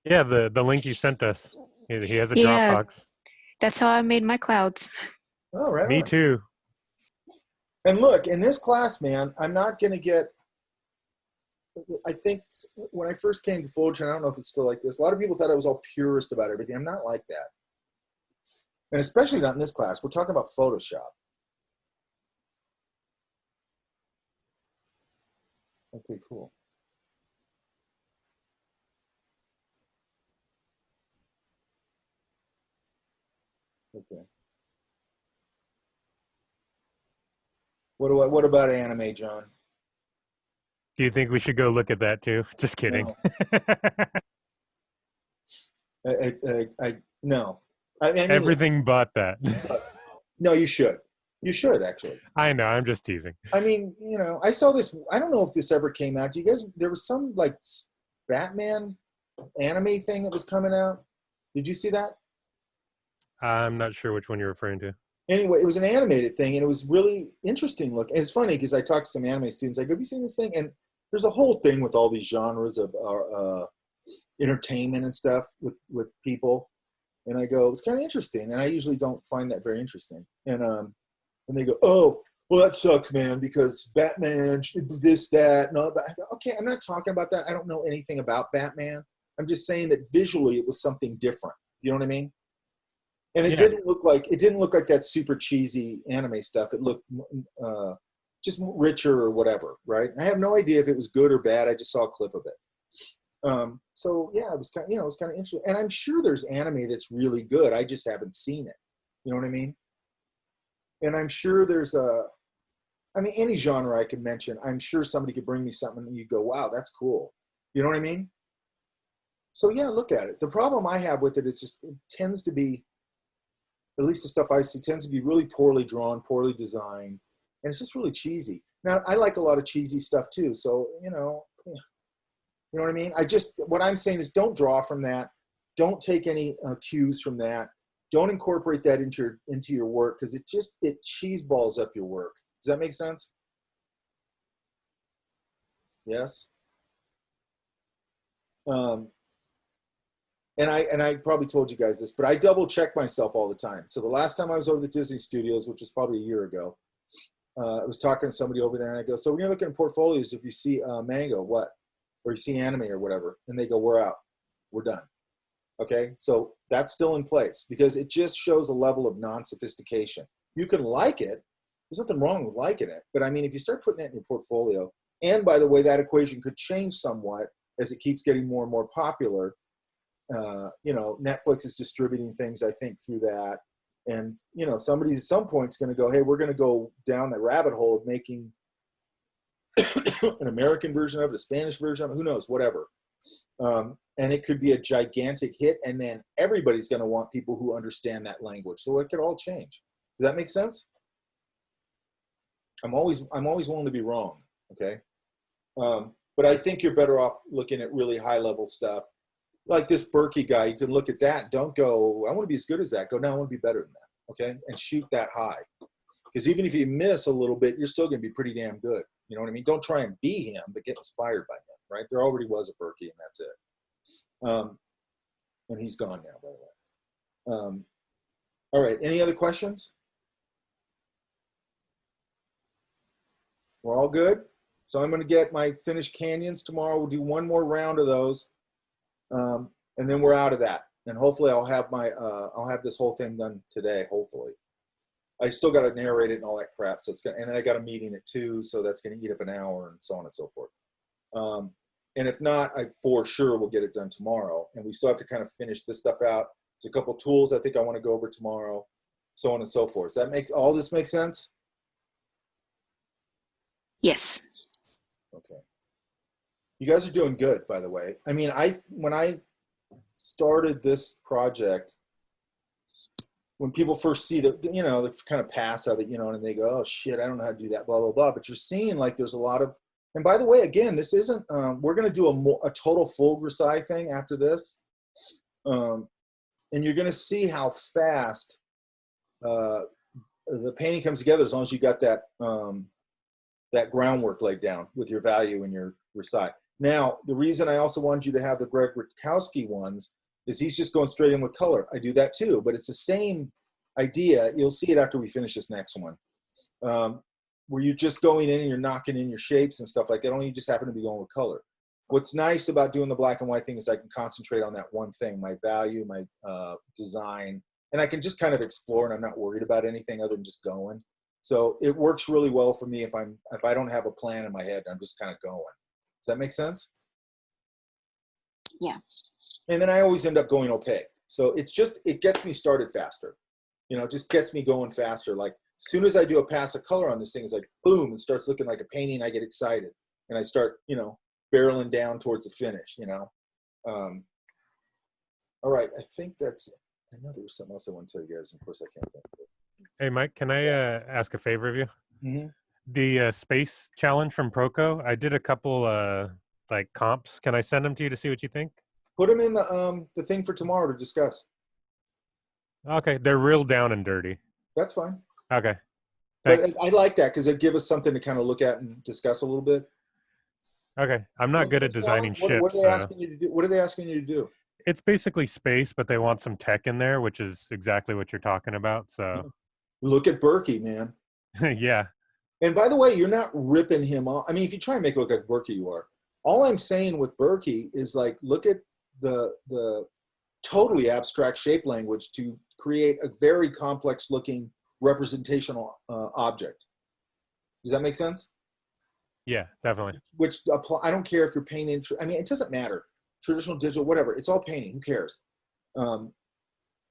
Yeah, the link you sent us. He has a Yeah. Dropbox. That's how I made my clouds. Oh, right. Me on. too. And look, in this class, man, I'm not going to get, I think when I first came to Fullerton, I don't know if it's still like this. A lot of people thought I was all purist about everything. I'm not like that. And especially not in this class. We're talking about Photoshop. Okay, cool. Okay. What about anime, John? Do you think we should go look at that too? Just kidding. No. I mean, Everything but that. no, you should. You should actually. I know. I'm just teasing. I mean, you know, I saw this. I don't know if this ever came out. Do you guys? There was some like Batman anime thing that was coming out. Did you see that? I'm not sure which one you're referring to. Anyway, it was an animated thing, and it was really interesting looking. And it's funny because I talked to some anime students. I go, "Have you seen this thing?" And there's a whole thing with all these genres of entertainment and stuff with people. And I go, "It's kind of interesting." And I usually don't find that very interesting. And they go, "Oh, well, that sucks, man, because Batman, this, that, no." But I go, okay, I'm not talking about that. I don't know anything about Batman. I'm just saying that visually it was something different. You know what I mean? And it didn't look like that super cheesy anime stuff. It looked just richer or whatever, right? I have no idea if it was good or bad. I just saw a clip of it. So yeah, it was kind of, it was kind of interesting. And I'm sure there's anime that's really good. I just haven't seen it. You know what I mean? And I'm sure there's any genre I could mention. I'm sure somebody could bring me something and you go, "Wow, that's cool." You know what I mean? So yeah, look at it. The problem I have with it is just it tends to be, at least the stuff I see, tends to be really poorly drawn, poorly designed, and it's just really cheesy. Now, I like a lot of cheesy stuff too, so you know what I mean? What I'm saying is don't draw from that. Don't take any cues from that. Don't incorporate that into your work because it cheeseballs up your work. Does that make sense? Yes. And I probably told you guys this, but I double check myself all the time. So the last time I was over the Disney Studios, which was probably a year ago, I was talking to somebody over there, and I go, "So when you're looking at portfolios, if you see manga, what? Or you see anime or whatever," and they go, "We're out. We're done." Okay, so that's still in place because it just shows a level of non-sophistication. You can like it. There's nothing wrong with liking it. But I mean, if you start putting that in your portfolio, and by the way, that equation could change somewhat as it keeps getting more and more popular. Netflix is distributing things, I think, through that. And, somebody at some point is going to go, "Hey, we're going to go down the rabbit hole of making an American version of it, a Spanish version of it, who knows, whatever." And it could be a gigantic hit, and then everybody's going to want people who understand that language. So it could all change. Does that make sense? I'm always willing to be wrong. Okay. But I think you're better off looking at really high level stuff like this Berkey guy. You can look at that. Don't go, "I want to be as good as that." Go, "No, I want to be better than that." Okay. And shoot that high. Because even if you miss a little bit, you're still going to be pretty damn good. You know what I mean? Don't try and be him, but get inspired by him, right? There already was a Berkey, and that's it. And he's gone now, by the way. All right. Any other questions? We're all good? So I'm going to get my finished canyons tomorrow. We'll do one more round of those. And then we're out of that. And hopefully I'll have this whole thing done today, hopefully. I still got to narrate it and all that crap. So and then I got a meeting at 2, so that's going to eat up an hour and so on and so forth. And if not, I for sure will get it done tomorrow. And we still have to kind of finish this stuff out. There's a couple tools I think I want to go over tomorrow, so on and so forth. Does that make all this make sense? Yes. Okay. You guys are doing good, by the way. I mean, when I started this project, when people first see the, they kind of pass of it, and they go, "Oh shit, I don't know how to do that, blah, blah, blah." But you're seeing like there's a lot of, and by the way, again, this isn't, we're going to do a total full Versailles thing after this. And you're going to see how fast the painting comes together as long as you got that, that groundwork laid down with your value and your Versailles. Now, the reason I also wanted you to have the Greg Rutkowski ones is he's just going straight in with color. I do that too, but it's the same idea. You'll see it after we finish this next one, where you're just going in and you're knocking in your shapes and stuff like that. Only you just happen to be going with color. What's nice about doing the black and white thing is I can concentrate on that one thing, my value, my design, and I can just kind of explore, and I'm not worried about anything other than just going. So it works really well for me if I don't have a plan in my head, I'm just kind of going. Does that make sense? Yeah. And then I always end up going opaque. So it gets me started faster. It just gets me going faster. Like as soon as I do a pass of color on this thing, it's like, boom, it starts looking like a painting. I get excited. and I start, barreling down towards the finish, all right. I think I know there was something else I want to tell you guys. Of course I can't think of it. Hey, Mike, can I ask a favor of you? Mm-hmm. The space challenge from Proco, I did a couple like comps. Can I send them to you to see what you think? Put them in the thing for tomorrow to discuss. Okay, they're real down and dirty. That's fine. Okay, But thanks. I like that because it gives us something to kind of look at and discuss a little bit. Okay, I'm not good at designing ships. What are they asking you to do? What are they asking you to do? It's basically space, but they want some tech in there, which is exactly what you're talking about. So, Look at Berkey, man. yeah, And by the way, you're not ripping him off. I mean, if you try and make it look like Berkey, you are. All I'm saying with Berkey is like, look at the totally abstract shape language to create a very complex looking representational object. Does that make sense? yeah, definitely. Which I don't care if you're painting. I mean, it doesn't matter. Traditional, digital, whatever. It's all painting. Who cares?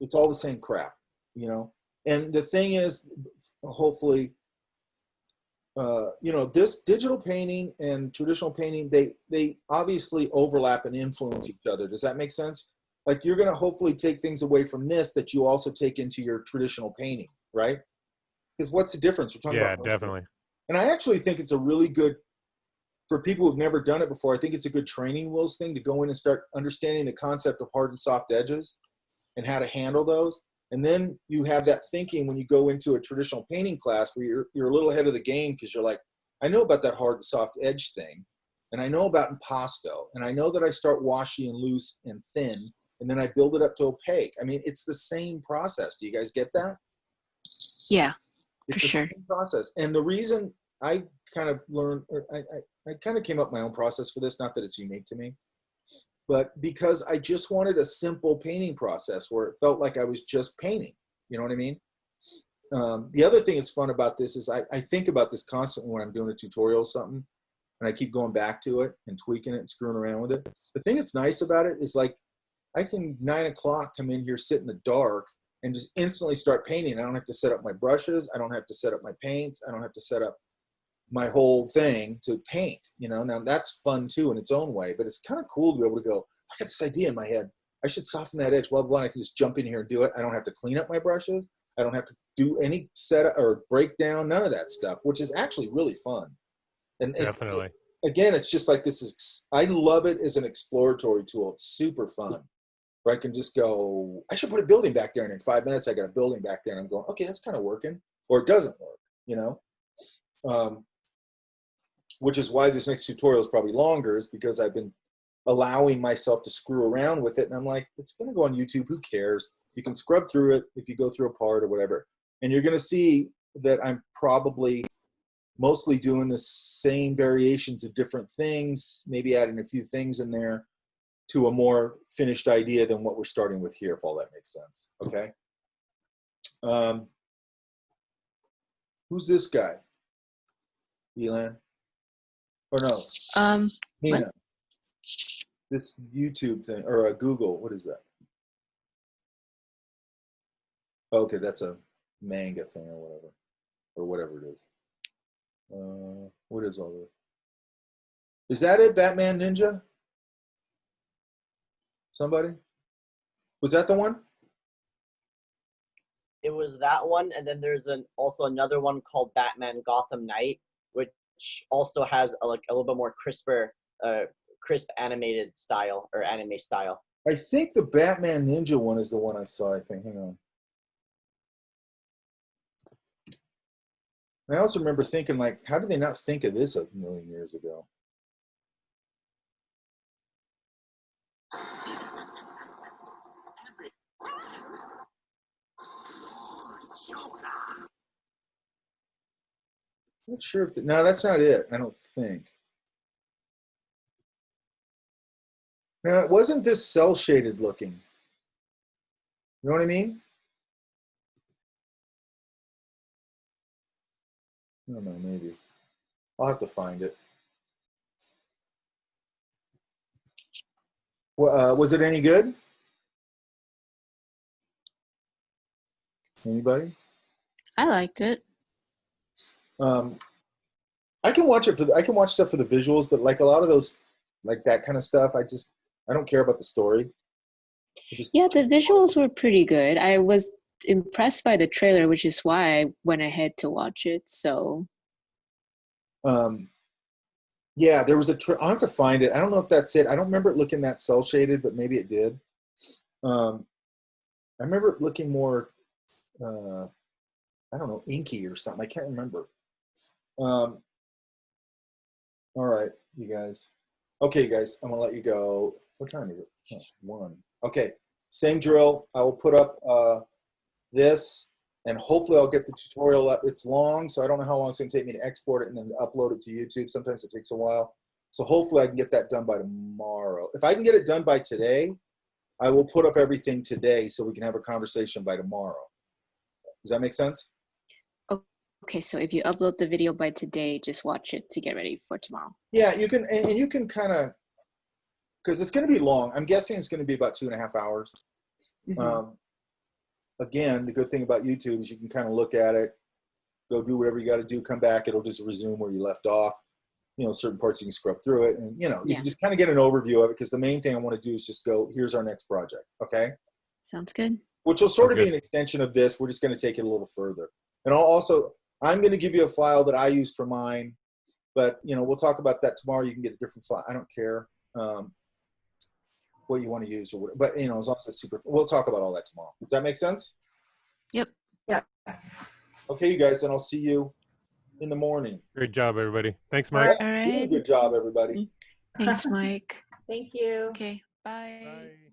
It's all the same crap, And the thing is, hopefully, this digital painting and traditional painting, they obviously overlap and influence each other. Does that make sense? Like you're going to hopefully take things away from this that you also take into your traditional painting, right? Because what's the difference? We're talking Yeah, about definitely. And I actually think it's a really good, for people who've never done it before, I think it's a good training wheels thing to go in and start understanding the concept of hard and soft edges and how to handle those. And then you have that thinking when you go into a traditional painting class where you're a little ahead of the game because you're like, I know about that hard and soft edge thing, and I know about impasto, and I know that I start washy and loose and thin, and then I build it up to opaque. I mean, it's the same process. Do you guys get that? Yeah, It's for the sure. same process. And the reason I kind of learned, or I kind of came up with my own process for this, not that it's unique to me, but because I just wanted a simple painting process where it felt like I was just painting. You know what I mean? The other thing that's fun about this is I think about this constantly when I'm doing a tutorial or something, and I keep going back to it and tweaking it and screwing around with it. The thing that's nice about it is like I can 9 o'clock come in here, sit in the dark, and just instantly start painting. I don't have to set up my brushes. I don't have to set up my paints. I don't have to set up my whole thing to paint, Now that's fun too in its own way, but it's kind of cool to be able to go, I got this idea in my head. I should soften that edge, blah, blah, and I can just jump in here and do it. I don't have to clean up my brushes. I don't have to do any setup or breakdown, none of that stuff, which is actually really fun. And Definitely. Again, it's just like I love it as an exploratory tool. It's super fun. Where I can just go, I should put a building back there, and in 5 minutes I got a building back there, and I'm going, okay, that's kind of working, or it doesn't work, which is why this next tutorial is probably longer, is because I've been allowing myself to screw around with it, and I'm like, it's going to go on YouTube. Who cares? You can scrub through it if you go through a part or whatever, and you're going to see that I'm probably mostly doing the same variations of different things, maybe adding a few things in there to a more finished idea than what we're starting with here, if all that makes sense. Okay. Who's this guy? Elan? Or no? Nina. What? This YouTube thing, or Google, what is that? Okay, that's a manga thing or whatever it is. What is all this? Is that it, Batman Ninja? Somebody? Was that the one? It was that one, and then there's also another one called Batman Gotham Knight, which also has a little bit more crisp animated style or anime style. I think the Batman Ninja one is the one I saw, I think. Hang on. I also remember thinking, like, how did they not think of this a million years ago? I'm not sure if no, that's not it. I don't think. Now, it wasn't this cell shaded looking. You know what I mean? I don't know, maybe. I'll have to find it. Was it any good? Anybody? I liked it. I can watch stuff for the visuals, but like a lot of those, like that kind of stuff, I don't care about the story. Yeah, the visuals were pretty good. I was impressed by the trailer, which is why I went ahead to watch it. So yeah, there was I'll have to find it. I don't know if that's it. I don't remember it looking that cell shaded, but maybe it did. I remember it looking more, I don't know, inky or something. I can't remember. All right, you guys. Okay, you guys, I'm gonna let you go. What time is it? Oh, it's 1. Okay, same drill. I will put up this, and hopefully I'll get the tutorial up. It's long, so I don't know how long it's gonna take me to export it and then upload it to YouTube. Sometimes it takes a while. So hopefully I can get that done by tomorrow. If I can get it done by today, I will put up everything today so we can have a conversation by tomorrow. Does that make sense? okay, so if you upload the video by today, just watch it to get ready for tomorrow. Yeah, you can, and you can kind of, because it's going to be long. I'm guessing it's going to be about 2.5 hours. Mhm. Again, the good thing about YouTube is you can kind of look at it, go do whatever you got to do, come back, it'll just resume where you left off. You know, certain parts you can scrub through it, and you know, you Yeah. can just kind of get an overview of it, because the main thing I want to do is just go, here's our next project, okay? Sounds good. Which will sort of Sounds be good. an extension of this. We're just going to take it a little further. And I'm going to give you a file that I used for mine, but you know, we'll talk about that tomorrow. You can get a different file. I don't care what you want to use, or what, but you know, as long as it's super, we'll talk about all that tomorrow. Does that make sense? Yep. Yeah. Okay, you guys, and I'll see you in the morning. Great job, everybody. Thanks, All Mike. right. All Really right. good job, everybody. Thanks, Mike. Thank you. Okay. Bye. Bye.